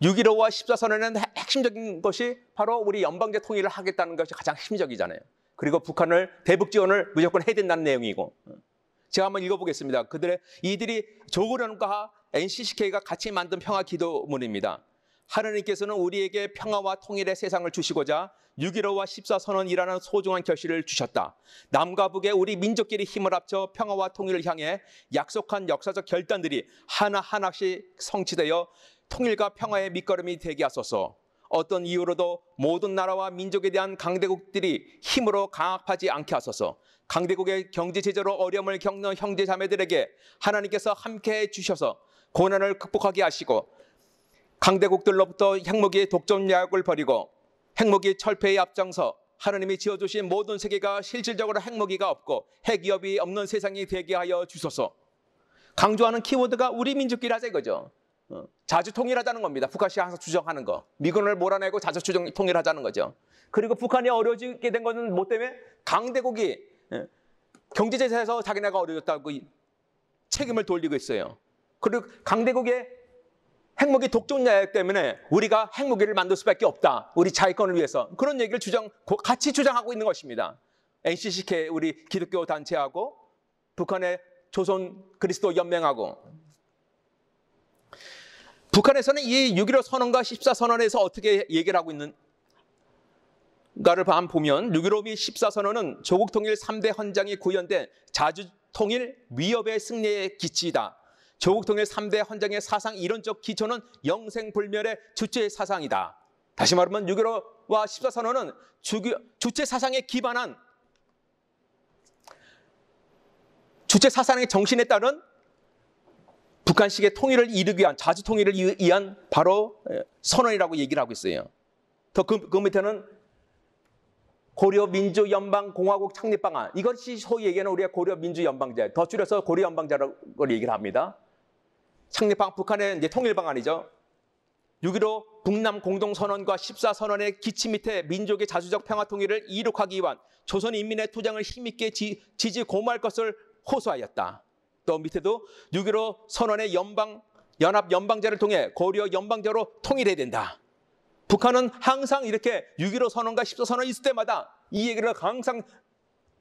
6.15와 14선언은 핵심적인 것이 바로 우리 연방제 통일을 하겠다는 것이 가장 핵심적이잖아요. 그리고 북한을 대북 지원을 무조건 해야 된다는 내용이고. 제가 한번 읽어보겠습니다. 이들이 조국련과 NCCK가 같이 만든 평화 기도문입니다. 하느님께서는 우리에게 평화와 통일의 세상을 주시고자 6.15와 14선언이라는 소중한 결실을 주셨다. 남과 북의 우리 민족끼리 힘을 합쳐 평화와 통일을 향해 약속한 역사적 결단들이 하나하나씩 성취되어 통일과 평화의 밑거름이 되게 하소서. 어떤 이유로도 모든 나라와 민족에 대한 강대국들이 힘으로 강압하지 않게 하소서. 강대국의 경제 제재로 어려움을 겪는 형제 자매들에게 하나님께서 함께해 주셔서 고난을 극복하게 하시고 강대국들로부터 핵무기의 독점약을 버리고 핵무기 철폐에 앞장서 하나님이 지어주신 모든 세계가 실질적으로 핵무기가 없고 핵위협이 없는 세상이 되게 하여 주소서. 강조하는 키워드가 우리 민족끼리 하자 이거죠. 자주 통일하자는 겁니다. 북한이 항상 주장하는 거. 미군을 몰아내고 자주 통일하자는 거죠. 그리고 북한이 어려워지게 된 것은 뭐 때문에? 강대국이 경제제재에서 자기네가 어려졌다고 책임을 돌리고 있어요. 그리고 강대국의 핵무기 독점약 때문에 우리가 핵무기를 만들 수밖에 없다. 우리 자위권을 위해서. 그런 얘기를 같이 주장하고 있는 것입니다. NCCK 우리 기독교 단체하고 북한의 조선 그리스도 연맹하고. 북한에서는 이 6.15 선언과 14선언에서 어떻게 얘기를 하고 있는가를 보면 6.15 및 14선언은 조국 통일 3대 헌장이 구현된 자주 통일 위협의 승리의 기치이다. 조국 통일 3대 헌장의 사상 이론적 기초는 영생불멸의 주체 사상이다. 다시 말하면 6.15와 14선언은 주체 사상에 기반한 주체 사상의 정신에 따른 북한식의 통일을 이루기 위한 자주 통일을 위한 바로 선언이라고 얘기를 하고 있어요. 더 그 밑에는 고려민주연방공화국 창립방안, 이것이 소위 얘기하는 우리가 고려민주연방제, 더 줄여서 고려연방제라고 얘기를 합니다. 창립방 북한의 이제 통일방안이죠. 6.15 북남 공동선언과 14선언의 기치 밑에 민족의 자주적 평화 통일을 이룩하기 위한 조선 인민의 투쟁을 힘있게 지지 고무할 것을 호소하였다. 또 밑에도 6.15 선언의 연합연방제를 통해 고려연방제로 통일해야 된다. 북한은 항상 이렇게 6.15 선언과 14선언이 있을 때마다 이 얘기를 항상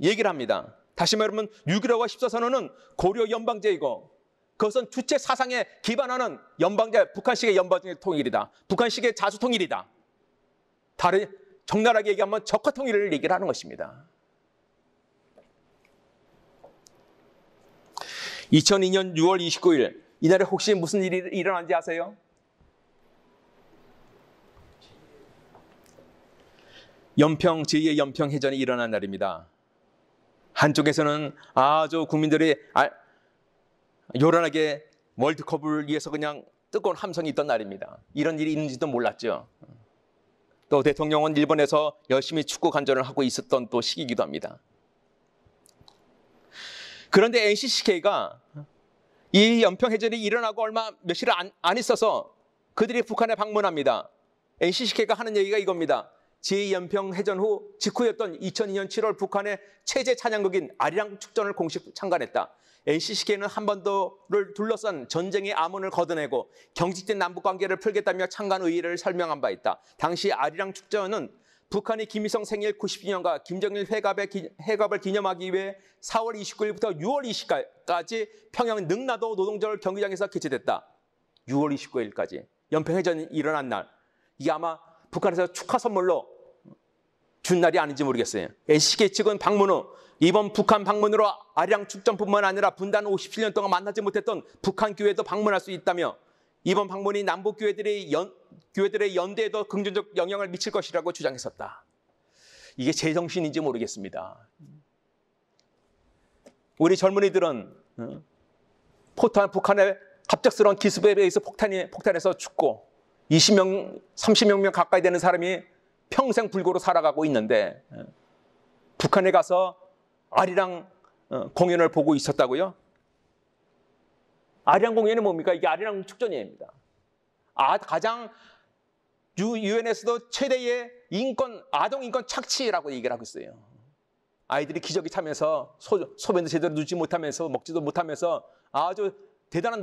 얘기를 합니다. 다시 말하면 6.15와 14선언은 고려연방제이고 그것은 주체 사상에 기반하는 연방제, 북한식의 연방제 통일이다. 북한식의 자주 통일이다. 다른 적나라하게 얘기하면 적화 통일을 얘기를 하는 것입니다. 2002년 6월 29일 이날에 혹시 무슨 일이 일어난지 아세요? 제2의 연평해전이 일어난 날입니다. 한쪽에서는 아주 국민들이 요란하게 월드컵을 위해서 그냥 뜨거운 함성이 있던 날입니다. 이런 일이 있는지도 몰랐죠. 또 대통령은 일본에서 열심히 축구 관전을 하고 있었던 또 시기이기도 합니다. 그런데 NCCK가 이 연평해전이 일어나고 며칠 안 있어서 그들이 북한에 방문합니다. NCCK가 하는 얘기가 이겁니다. 제2연평해전 후 직후였던 2002년 7월 북한의 체제 찬양극인 아리랑 축전을 공식 창간했다. NCCK는 한반도를 둘러싼 전쟁의 암문을 걷어내고 경직된 남북관계를 풀겠다며 창간 의의를 설명한 바 있다. 당시 아리랑 축전은 북한이 김일성 생일 90주년과 김정일 회갑을 기념하기 위해 4월 29일부터 6월 20일까지 평양 능라도 노동절 경기장에서 개최됐다. 6월 29일까지 연평해전이 일어난 날. 이게 아마 북한에서 축하 선물로 준 날이 아닌지 모르겠어요. NCK 측은 방문 후 이번 북한 방문으로 아리랑 축전뿐만 아니라 분단 57년 동안 만나지 못했던 북한 교회도 방문할 수 있다며 이번 방문이 남북 교회들의 연대에도 긍정적 영향을 미칠 것이라고 주장했었다. 이게 제정신인지 모르겠습니다. 우리 젊은이들은 북한의 갑작스러운 기습에 의해서 폭탄에서 죽고 20명, 30명 가까이 되는 사람이 평생 불구로 살아가고 있는데 북한에 가서 아리랑 공연을 보고 있었다고요? 아리랑 공연이 뭡니까? 이게 아리랑 축전입니다. 가장 유엔에서도 최대의 아동 인권 착취라고 얘기를 하고 있어요. 아이들이 기저귀 타면서 소변도 제대로 누지 못하면서 먹지도 못하면서 아주 대단한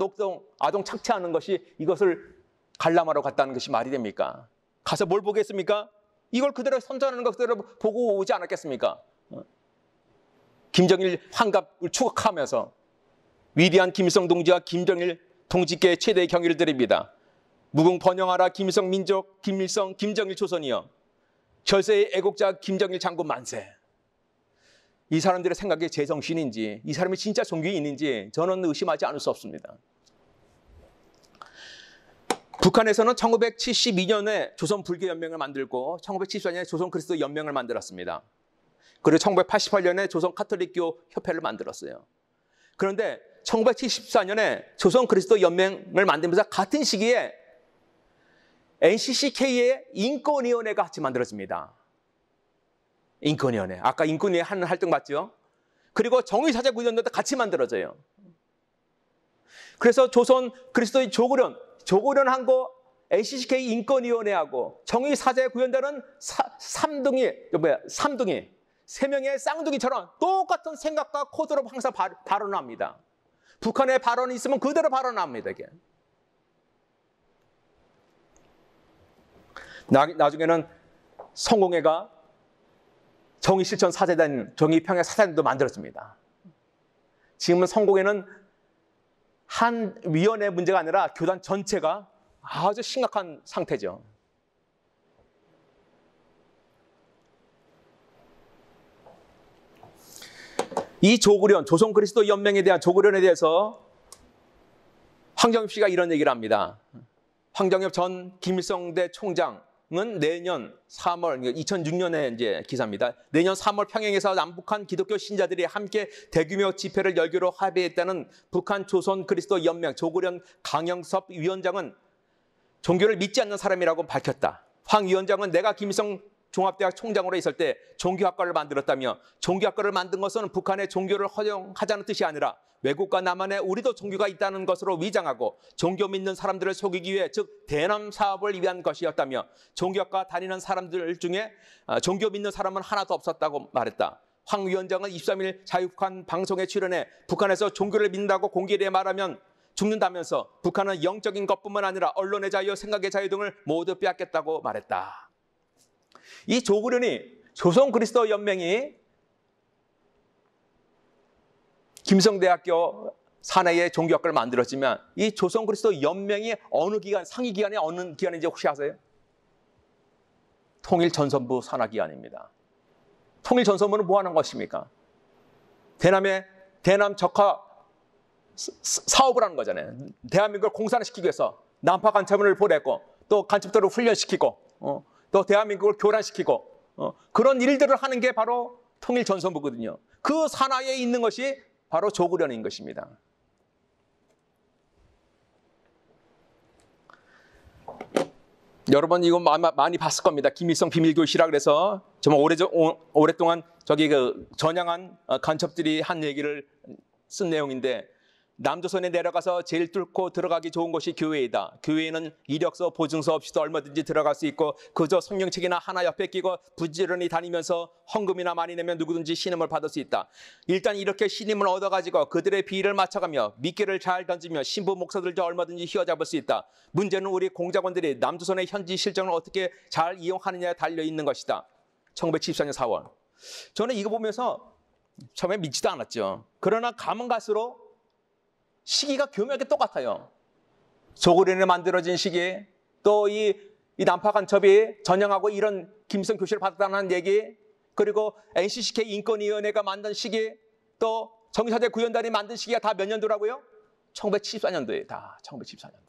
아동 착취하는 것이 이것을 관람하러 갔다는 것이 말이 됩니까? 가서 뭘 보겠습니까? 이걸 그대로 선전하는 것 그대로 보고 오지 않았겠습니까? 김정일 환갑을 추억하면서 위대한 김일성 동지와 김정일 동지께 최대의 경의를 드립니다. 무궁 번영하라 김일성 민족, 김일성, 김정일 조선이여. 결세의 애국자 김정일 장군 만세. 이 사람들의 생각이 제정신인지 이 사람이 진짜 종교인인지 저는 의심하지 않을 수 없습니다. 북한에서는 1972년에 조선불교연맹을 만들고 1974년에 조선그리스도연맹을 만들었습니다. 그리고 1988년에 조선카톨릭교 협회를 만들었어요. 그런데 1974년에 조선그리스도연맹을 만들면서 같은 시기에 NCCK의 인권위원회가 같이 만들어집니다. 인권위원회. 아까 인권위원회 하는 활동 맞죠? 그리고 정의사제구연회도 같이 만들어져요. 그래서 조선그리스도의 조고련하고 NCCK 인권위원회하고 정의사제구현단은 삼둥이, 세 명의 쌍둥이처럼 똑같은 생각과 코드로 항상 발언합니다. 북한의 발언이 있으면 그대로 발언합니다. 이게. 나중에는 성공회가 정의실천 사재단, 정의평양 사재단도 만들어집니다. 지금은 성공회는 한 위원회 문제가 아니라 교단 전체가 아주 심각한 상태죠. 이 조선그리스도 연맹에 대한 조고련에 대해서 황정엽 씨가 이런 얘기를 합니다. 황정엽 전 김일성대 총장은 내년 3월, 2006년에 이제 기사입니다. 내년 3월 평양에서 남북한 기독교 신자들이 함께 대규모 집회를 열기로 합의했다는 북한 조선 그리스도 연맹 조국련 강영섭 위원장은 종교를 믿지 않는 사람이라고 밝혔다. 황 위원장은 내가 김일성 종합대학 총장으로 있을 때 종교학과를 만들었다며 종교학과를 만든 것은 북한의 종교를 허용하자는 뜻이 아니라 외국과 남한에 우리도 종교가 있다는 것으로 위장하고 종교 믿는 사람들을 속이기 위해 즉 대남 사업을 위한 것이었다며 종교학과 다니는 사람들 중에 종교 믿는 사람은 하나도 없었다고 말했다. 황 위원장은 23일 자유북한 방송에 출연해 북한에서 종교를 믿는다고 공개되게 말하면 죽는다면서 북한은 영적인 것뿐만 아니라 언론의 자유, 생각의 자유 등을 모두 빼앗겠다고 말했다. 이 조국련이 조선 그리스도 연맹이 김성대학교 사내에 종교학과를 만들었지만 이 조선 그리스도 연맹이 어느 기관, 상위 기관이 어느 기관인지 혹시 아세요? 통일전선부 산하기관입니다. 통일전선부는 뭐 하는 것입니까? 대남 적화 사업을 하는 거잖아요. 대한민국을 공산화시키기 위해서 남파 간첩을 보내고 또 간첩들을 훈련시키고 또 대한민국을 교란시키고 그런 일들을 하는 게 바로 통일전선부거든요. 그 산하에 있는 것이 바로 조국련인 것입니다. 여러분 이거 많이 봤을 겁니다. 김일성 비밀교실이라 그래서 정말 오랫동안 저기 그 전향한 간첩들이 한 얘기를 쓴 내용인데 남조선에 내려가서 제일 뚫고 들어가기 좋은 곳이 교회이다. 교회에는 이력서, 보증서 없이도 얼마든지 들어갈 수 있고 그저 성경책이나 하나 옆에 끼고 부지런히 다니면서 헌금이나 많이 내면 누구든지 신임을 받을 수 있다. 일단 이렇게 신임을 얻어가지고 그들의 비위를 맞춰가며 미끼를 잘 던지며 신부 목사들도 얼마든지 휘어잡을 수 있다. 문제는 우리 공작원들이 남조선의 현지 실정을 어떻게 잘 이용하느냐에 달려있는 것이다. 1974년 4월. 저는 이거 보면서 처음에 믿지도 않았죠. 그러나 가면 갈수록 시기가 교묘하게 똑같아요. 조국련이 만들어진 시기, 또 이 남파 간첩이 전향하고 이런 김일성 교실을 받았다는 얘기, 그리고 NCCK 인권위원회가 만든 시기, 또 정의사제 구현단이 만든 시기가 다 몇 년도라고요? 1974년도에 다 1974년도.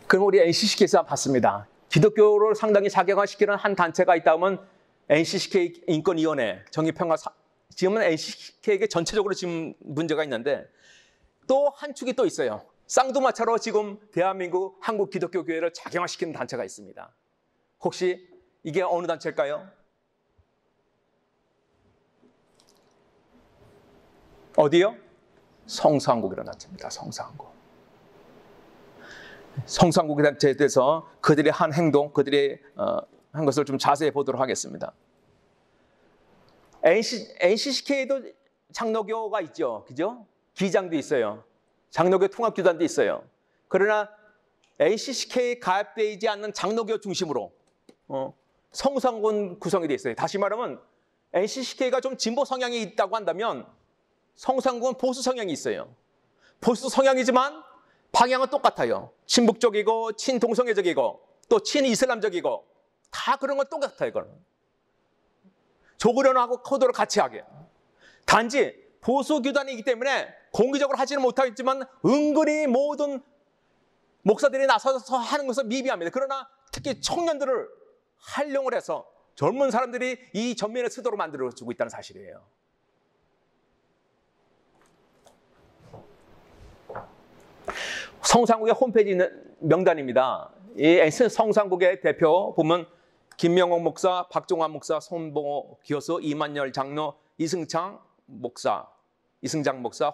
그럼 우리 NCCK에서 봤습니다. 기독교를 상당히 작용화시키는 한 단체가 있다 하면 NCCK 인권위원회, 정의평화, 지금은 NCCK에게 전체적으로 지금 문제가 있는데 또 한 축이 또 있어요. 쌍두마차로 지금 대한민국 한국 기독교 교회를 작용화시키는 단체가 있습니다. 혹시 이게 어느 단체일까요? 어디요? 성서한국이라는 단체입니다. 성서한국. 성서한국 단체에 대해서 그들의 한 행동, 그들의 한 것을 좀 자세히 보도록 하겠습니다. NCCK도 장로교가 있죠, 그죠? 기장도 있어요. 장로교 통합교단도 있어요. 그러나 NCCK에 가입되지 않는 장로교 중심으로 성서한국은 구성이 되어 있어요. 다시 말하면 NCCK가 좀 진보 성향이 있다고 한다면 성서한국은 보수 성향이 있어요. 보수 성향이지만 방향은 똑같아요. 친북적이고 친동성애적이고 또 친이슬람적이고 다 그런 건 똑같아요. 이거는. 조국련하고 코드를 같이 하게. 단지 보수교단이기 때문에 공개적으로 하지는 못하겠지만 은근히 모든 목사들이 나서서 하는 것은 미비합니다. 그러나 특히 청년들을 활용을 해서 젊은 사람들이 이 전면에 서도록 만들어주고 있다는 사실이에요. 성상국의 홈페이지 있는 명단입니다. 이 성상국의 대표 보면 김명옥 목사, 박종환 목사, 손봉호 교수, 이만열 장로, 이승장 목사,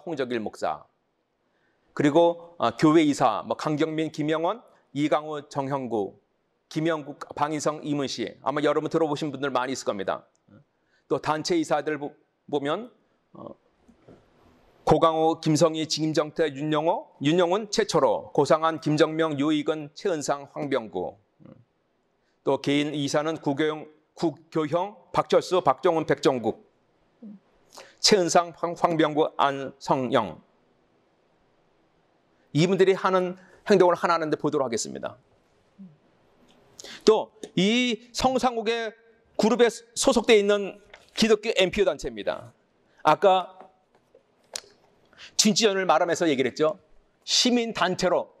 홍적일 목사, 그리고 교회 이사 강경민, 김영원, 이강우, 정형구, 김영국, 방희성, 이문씨, 아마 여러분 들어보신 분들 많이 있을 겁니다. 또 단체 이사들 보면 고강호, 김성희, 김정태, 윤영훈 최초로, 고상한, 김정명, 유익은, 최은상, 황병구. 또 개인 이사는 구교형, 박철수, 박정훈, 백정국, 최은상, 황병구, 안성영. 이분들이 하는 행동을 하나 하는데 보도록 하겠습니다. 또 이 성상국의 그룹에 소속되어 있는 기독교 NPO 단체입니다. 아까 진지연을 말하면서 얘기를 했죠. 시민단체로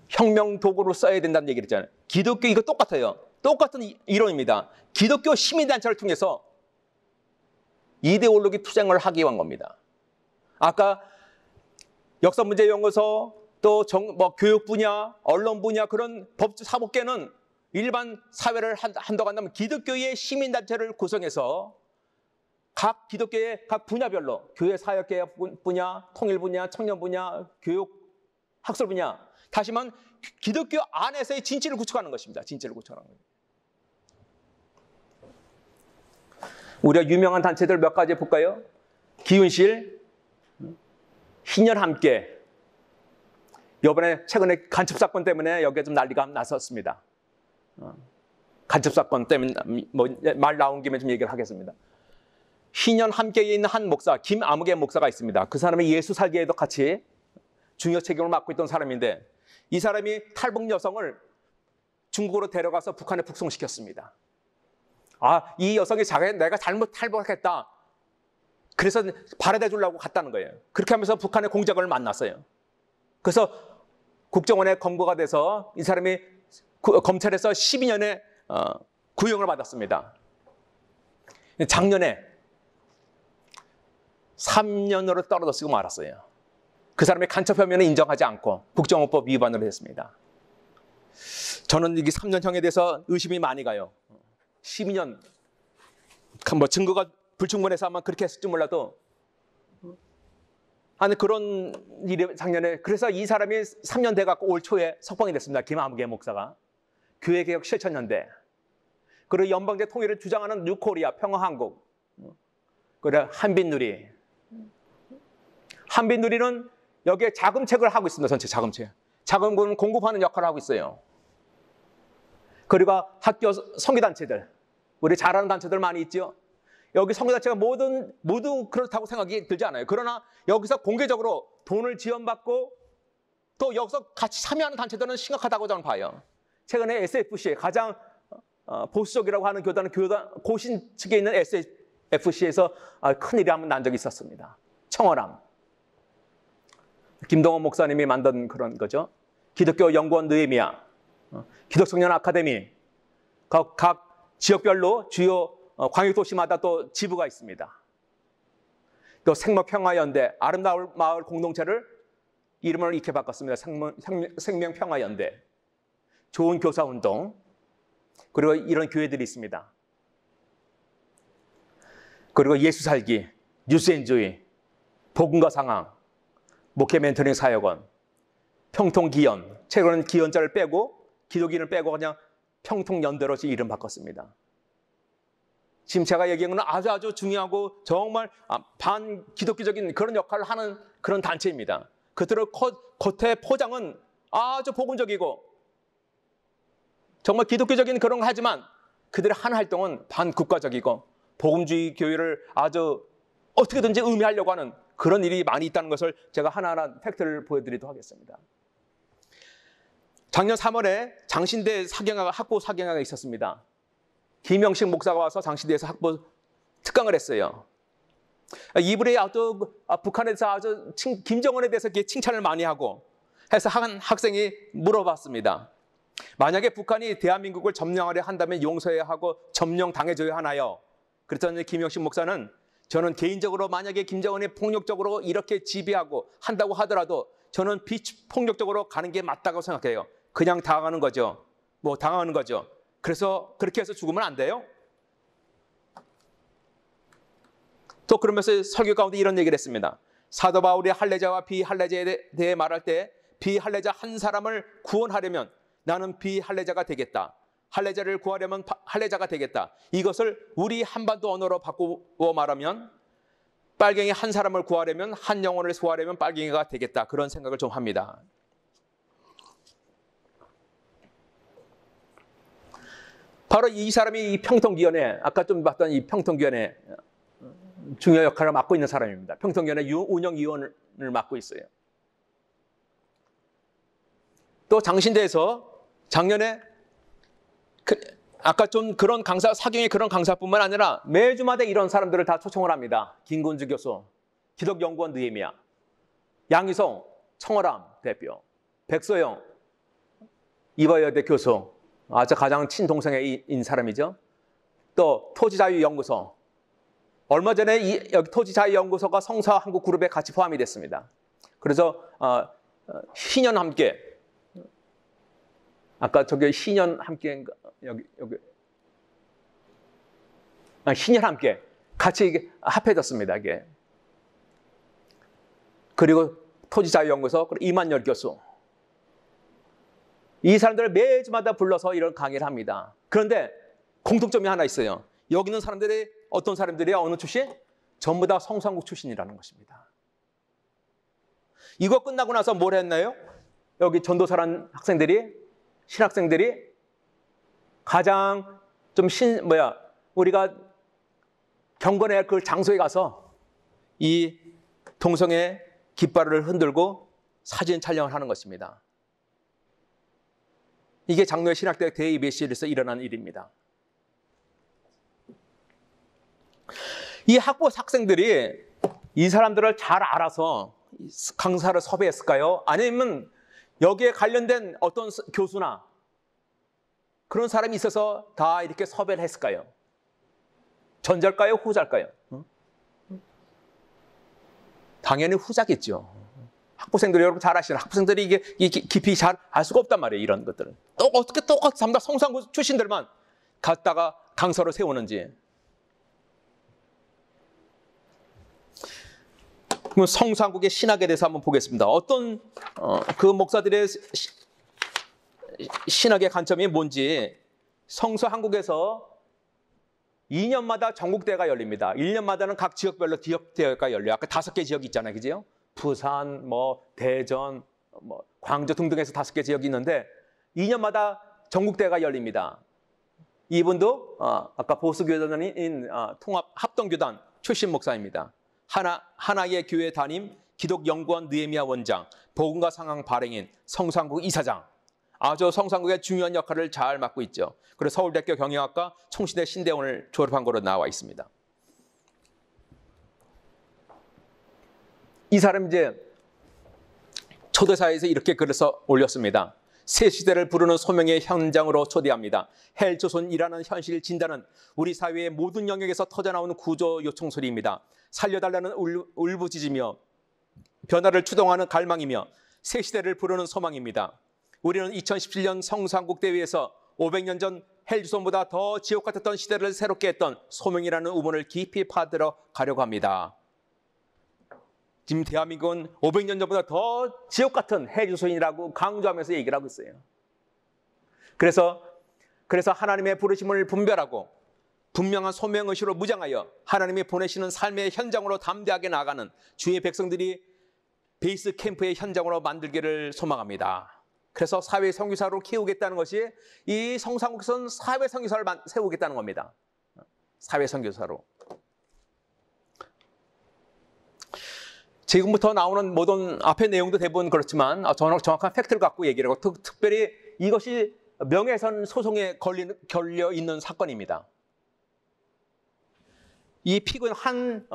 혁명 도구로 써야 된다는 얘기를 했잖아요. 기독교 이거 똑같아요. 똑같은 이론입니다. 기독교 시민단체를 통해서 이데올로기 투쟁을 하기 위한 겁니다. 아까 역사문제연구소 또 교육 분야, 언론 분야 그런 사법계는 일반 사회를 한다고 한다면 기독교의 시민단체를 구성해서 각 기독교의 각 분야별로 교회 사역개혁 분야, 통일 분야, 청년 분야, 교육, 학술 분야 다시 말하면 기독교 안에서의 진치를 구축하는 것입니다. 진치를 구축하는 겁니다. 우리가 유명한 단체들 몇 가지 볼까요? 기운실, 희년함께. 이번에 최근에 간첩사건 때문에 여기에 좀 난리가 났었습니다. 간첩사건 때문에 말 나온 김에 좀 얘기를 하겠습니다. 희년함께에 있는 한 목사, 김아무개 목사가 있습니다. 그 사람이 예수 살기에도 같이 중요 책임을 맡고 있던 사람인데 이 사람이 탈북 여성을 중국으로 데려가서 북한에 북송시켰습니다. 이 여성이 내가 잘못 탈북했다. 그래서 발해대 주려고 갔다는 거예요. 그렇게 하면서 북한의 공작원을 만났어요. 그래서 국정원에 검거가 돼서 이 사람이 검찰에서 12년의 구형을 받았습니다. 작년에 3년으로 떨어졌고 말았어요. 그 사람의 간첩 혐의는 인정하지 않고 국정원법 위반으로 했습니다. 저는 이게 3년형에 대해서 의심이 많이 가요. 12년 증거가 불충분해서 아마 그렇게 했을지 몰라도 그런 일이 작년에 그래서 이 사람이 3년 돼갖고 올 초에 석방이 됐습니다. 김아무개 목사가 교회개혁 실천연대 그리고 연방제 통일을 주장하는 뉴코리아 평화한국 그리고 한빛누리는 여기에 자금책을 하고 있습니다. 전체 자금책. 자금을 공급하는 역할을 하고 있어요. 그리고 학교 선교단체들 우리 잘하는 단체들 많이 있죠. 여기 선교단체가 모두 그렇다고 생각이 들지 않아요. 그러나 여기서 공개적으로 돈을 지원받고 또 여기서 같이 참여하는 단체들은 심각하다고 저는 봐요. 최근에 SFC 가장 보수적이라고 하는 교단은 고신 측에 있는 SFC에서 큰일이 한번 난 적이 있었습니다. 청원함. 김동원 목사님이 만든 그런 거죠. 기독교 연구원 느헤미야, 기독청년 아카데미, 각 지역별로 주요 광역도시마다 또 지부가 있습니다. 또 생명평화연대, 아름다운 마을 공동체를 이름을 이렇게 바꿨습니다. 생명평화연대, 좋은 교사운동, 그리고 이런 교회들이 있습니다. 그리고 예수살기, 뉴스엔조이, 복음과 상황, 목회 멘토링 사역원, 평통기연, 최근에는 기연자를 빼고 기독인을 빼고 그냥 평통연대로 이름 바꿨습니다. 지금 제가 얘기한 건 아주 중요하고 정말 반기독교적인 그런 역할을 하는 그런 단체입니다. 그들의 겉의 포장은 아주 복음적이고 정말 기독교적인 그런 거 하지만 그들의 한 활동은 반국가적이고 복음주의 교회를 아주 어떻게든지 의미하려고 하는 그런 일이 많이 있다는 것을 제가 하나하나 팩트를 보여드리도록 하겠습니다. 작년 3월에 장신대 학부 사경회가 있었습니다. 김영식 목사가 와서 장신대에서 학부 특강을 했어요. 이분이 북한에서 아주 김정은에 대해서 칭찬을 많이 하고 해서 한 학생이 물어봤습니다. 만약에 북한이 대한민국을 점령하려 한다면 용서해야 하고 점령당해줘야 하나요? 그랬더니 김영식 목사는 저는 개인적으로 만약에 김정은이 폭력적으로 이렇게 지배하고 한다고 하더라도 저는 비폭력적으로 가는 게 맞다고 생각해요. 그냥 당하는 거죠. 당하는 거죠. 그래서 그렇게 해서 죽으면 안 돼요? 또 그러면서 설교 가운데 이런 얘기를 했습니다. 사도 바울이 할례자와 비할례자에 대해 말할 때 비할례자 한 사람을 구원하려면 나는 비할례자가 되겠다. 할례자를 구하려면 할례자가 되겠다. 이것을 우리 한반도 언어로 바꾸어 말하면 빨갱이 한 사람을 구하려면 한 영혼을 구하려면 빨갱이가 되겠다. 그런 생각을 좀 합니다. 바로 이 사람이 이 평통위원회, 아까 좀 봤던 이 평통위원회 중요 역할을 맡고 있는 사람입니다. 평통위원회 운영위원을 맡고 있어요. 또 장신대에서 작년에 아까 좀 그런 강사, 사경의 그런 강사뿐만 아니라 매주마다 이런 사람들을 다 초청을 합니다. 김군주 교수, 기독연구원 느헤미야, 양희성, 청어람 대표, 백소영, 이화여대 교수, 저 가장 친동생인 사람이죠. 또 토지자유연구소, 얼마 전에 여기 토지자유연구소가 성서 한국 그룹에 같이 포함이 됐습니다. 그래서 희년 함께, 아까 저기 희년 함께인가 여기 희년 함께 같이 이게 합해졌습니다. 이게. 그리고 토지자유연구소, 그리고 이만열 교수, 이 사람들을 매주마다 불러서 이런 강의를 합니다. 그런데 공통점이 하나 있어요. 여기 있는 사람들이 어떤 사람들이야? 어느 출신? 전부 다 성산국 출신이라는 것입니다. 이거 끝나고 나서 뭘 했나요? 여기 전도사란 학생들이, 신학생들이 가장 좀 우리가 경건해야 할 그 장소에 가서 이 동성애 깃발을 흔들고 사진 촬영을 하는 것입니다. 이게 장로의 신학대학 대입예실에서 일어난 일입니다. 이 학생들이 이 사람들을 잘 알아서 강사를 섭외했을까요? 아니면 여기에 관련된 어떤 교수나 그런 사람이 있어서 다 이렇게 섭외를 했을까요? 전자일까요? 후자일까요? 당연히 후자겠죠. 학부생들이 여러분 잘 아시잖아요. 학부생들이 이게 깊이 잘 알 수가 없단 말이에요. 이런 것들은. 또 어떻게 똑같이 성산고 출신들만 갖다가 강사로 세우는지. 그럼 성산국의 신학에 대해서 한번 보겠습니다. 어떤 그 목사들의 신학의 관점이 뭔지. 성서 한국에서 2년마다 전국대회가 열립니다. 1년마다는 각 지역별로 지역대회가 열려요. 아까 5개 지역이 있잖아요. 그죠? 부산, 대전, 광주 등등에서 5개 지역이 있는데 2년마다 전국대회가 열립니다. 이분도 아까 보수교단인 통합합동교단 출신 목사입니다. 하나의 교회 담임, 기독연구원 느헤미야 원장, 복음과 상황 발행인, 성산국 이사장. 아주 성산국의 중요한 역할을 잘 맡고 있죠. 그리고 서울대학교 경영학과, 총시대 신대원을 졸업한 거로 나와 있습니다. 이 사람 이제 초대사에서 이렇게 글을 써 올렸습니다. 새 시대를 부르는 소명의 현장으로 초대합니다. 헬조선이라는 현실 진단은 우리 사회의 모든 영역에서 터져나오는 구조 요청 소리입니다. 살려달라는 울부짖으며 변화를 추동하는 갈망이며 새 시대를 부르는 소망입니다. 우리는 2017년 성산국 대회에서 500년 전 헬조선보다 더 지옥 같았던 시대를 새롭게 했던 소명이라는 우문을 깊이 파들어 가려고 합니다. 지금 대한민국은 500년 전보다 더 지옥 같은 헬조선이라고 강조하면서 얘기를 하고 있어요. 그래서 하나님의 부르심을 분별하고 분명한 소명의식으로 무장하여 하나님이 보내시는 삶의 현장으로 담대하게 나아가는 주의 백성들이 베이스 캠프의 현장으로 만들기를 소망합니다. 그래서 사회 선교사로 키우겠다는 것이 이 성산국에서는 사회 선교사를 세우겠다는 겁니다. 사회 선교사로. 지금부터 나오는 모든 앞의 내용도 대부분 그렇지만 정확한 팩트를 갖고 얘기를 하고 특별히 이것이 명예훼손 소송에 걸려 있는 사건입니다. 이 피고인 한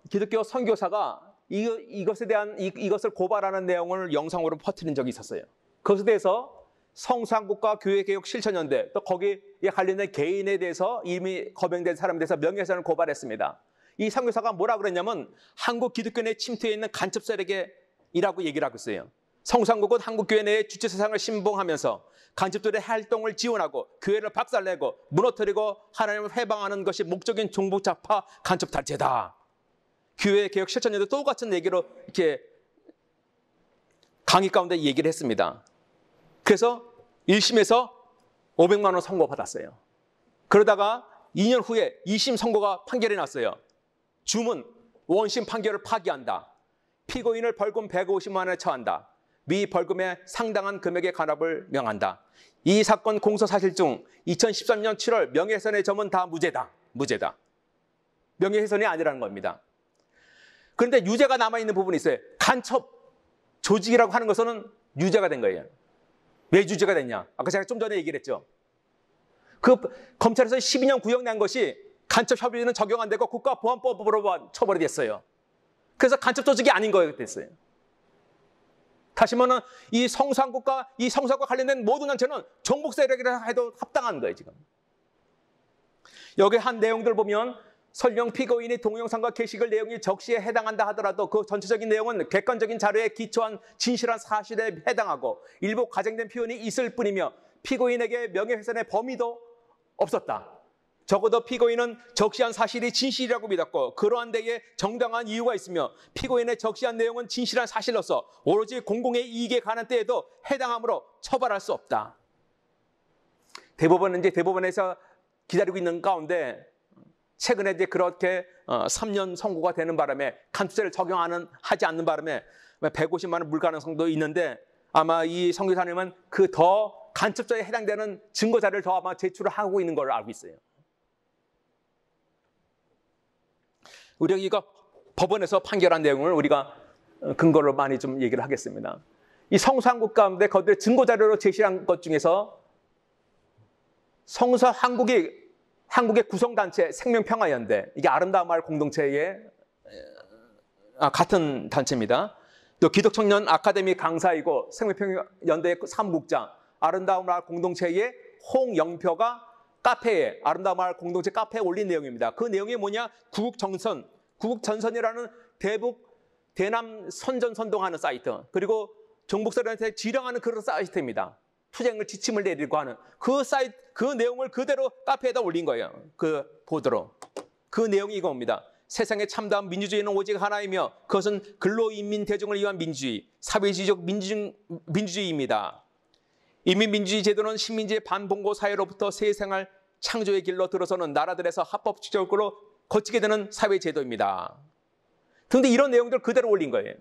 기독교 선교사가 이것에 대한 이것을 고발하는 내용을 영상으로 퍼뜨린 적이 있었어요. 그것에 대해서 성산국과 교회개혁 실천연대 또 거기에 관련된 개인에 대해서 이미 거명된 사람에 대해서 명예훼손을 고발했습니다. 이 선교사가 뭐라 그랬냐면 한국 기독교 내 침투해 있는 간첩 세력이라고 얘기를 하고 있어요. 성산국은 한국교회 내의 주체 세상을 신봉하면서 간첩들의 활동을 지원하고 교회를 박살내고 무너뜨리고 하나님을 회방하는 것이 목적인 종북좌파 간첩 단체다. 교회 개혁 실천연대 똑같은 얘기로 이렇게 강의 가운데 얘기를 했습니다. 그래서 1심에서 500만 원 선고받았어요. 그러다가 2년 후에 2심 선고가 판결이 났어요. 주문, 원심 판결을 파기한다. 피고인을 벌금 150만 원에 처한다. 미 벌금의 상당한 금액의 간압을 명한다. 이 사건 공소사실 중 2013년 7월 명예훼손의 점은 다 무죄다. 무죄다. 명예훼손이 아니라는 겁니다. 그런데 유죄가 남아있는 부분이 있어요. 간첩 조직이라고 하는 것은 유죄가 된 거예요. 왜 유죄가 됐냐? 아까 제가 좀 전에 얘기를 했죠. 그 검찰에서 12년 구형 난 것이 간첩협의는 적용 안 되고 국가보안법으로 처벌이 됐어요. 그래서 간첩 조직이 아닌 거예요, 됐어요. 다시 말하면 이 성상국과 이 성사과 관련된 모든 단체는 정복 세력이라 해도 합당한 거예요, 지금. 여기 한 내용들 보면 설령 피고인이 동영상과 게시글 내용이 적시에 해당한다 하더라도 그 전체적인 내용은 객관적인 자료에 기초한 진실한 사실에 해당하고 일부 과장된 표현이 있을 뿐이며 피고인에게 명예훼손의 범위도 없었다. 적어도 피고인은 적시한 사실이 진실이라고 믿었고 그러한 데에 정당한 이유가 있으며 피고인의 적시한 내용은 진실한 사실로서 오로지 공공의 이익에 관한 때에도 해당하므로 처벌할 수 없다. 대법원은 이제 대법원에서 기다리고 있는 가운데 최근에 이제 그렇게 3년 선고가 되는 바람에 간투죄를 적용하지 않는 바람에 150만 원 물 가능성도 있는데 아마 이 선교사님은 그 더 간첩죄에 해당되는 증거 자료를 더 아마 제출을 하고 있는 걸로 알고 있어요. 우리가 이거 법원에서 판결한 내용을 우리가 근거로 많이 좀 얘기를 하겠습니다. 이 성서한국 가운데 거기에 증거 자료로 제시한 것 중에서 성서 한국의 구성단체 생명평화연대, 이게 아름다운 마을 공동체의 같은 단체입니다. 또 기독청년 아카데미 강사이고 생명평화연대의 사무국장, 아름다운 마을 공동체의 홍영표가 카페에, 아름다운 마을 공동체 카페에 올린 내용입니다. 그 내용이 뭐냐? 구국전선이라는 대남 선전 선동하는 사이트, 그리고 정복설한테 지령하는 그런 사이트입니다. 투쟁을 지침을 내리고 하는 그 사이트, 그 내용을 그대로 카페에다 올린 거예요. 그 보도로. 그 내용이 이겁니다. 세상의 참다운 민주주의는 오직 하나이며 그것은 근로인민 대중을 위한 민주주의, 사회주의적 민주주의입니다. 인민민주주의 제도는 식민지의 반봉고 사회로부터 새 생활 창조의 길로 들어서는 나라들에서 합법적으로 거치게 되는 사회제도입니다. 그런데 이런 내용들 그대로 올린 거예요.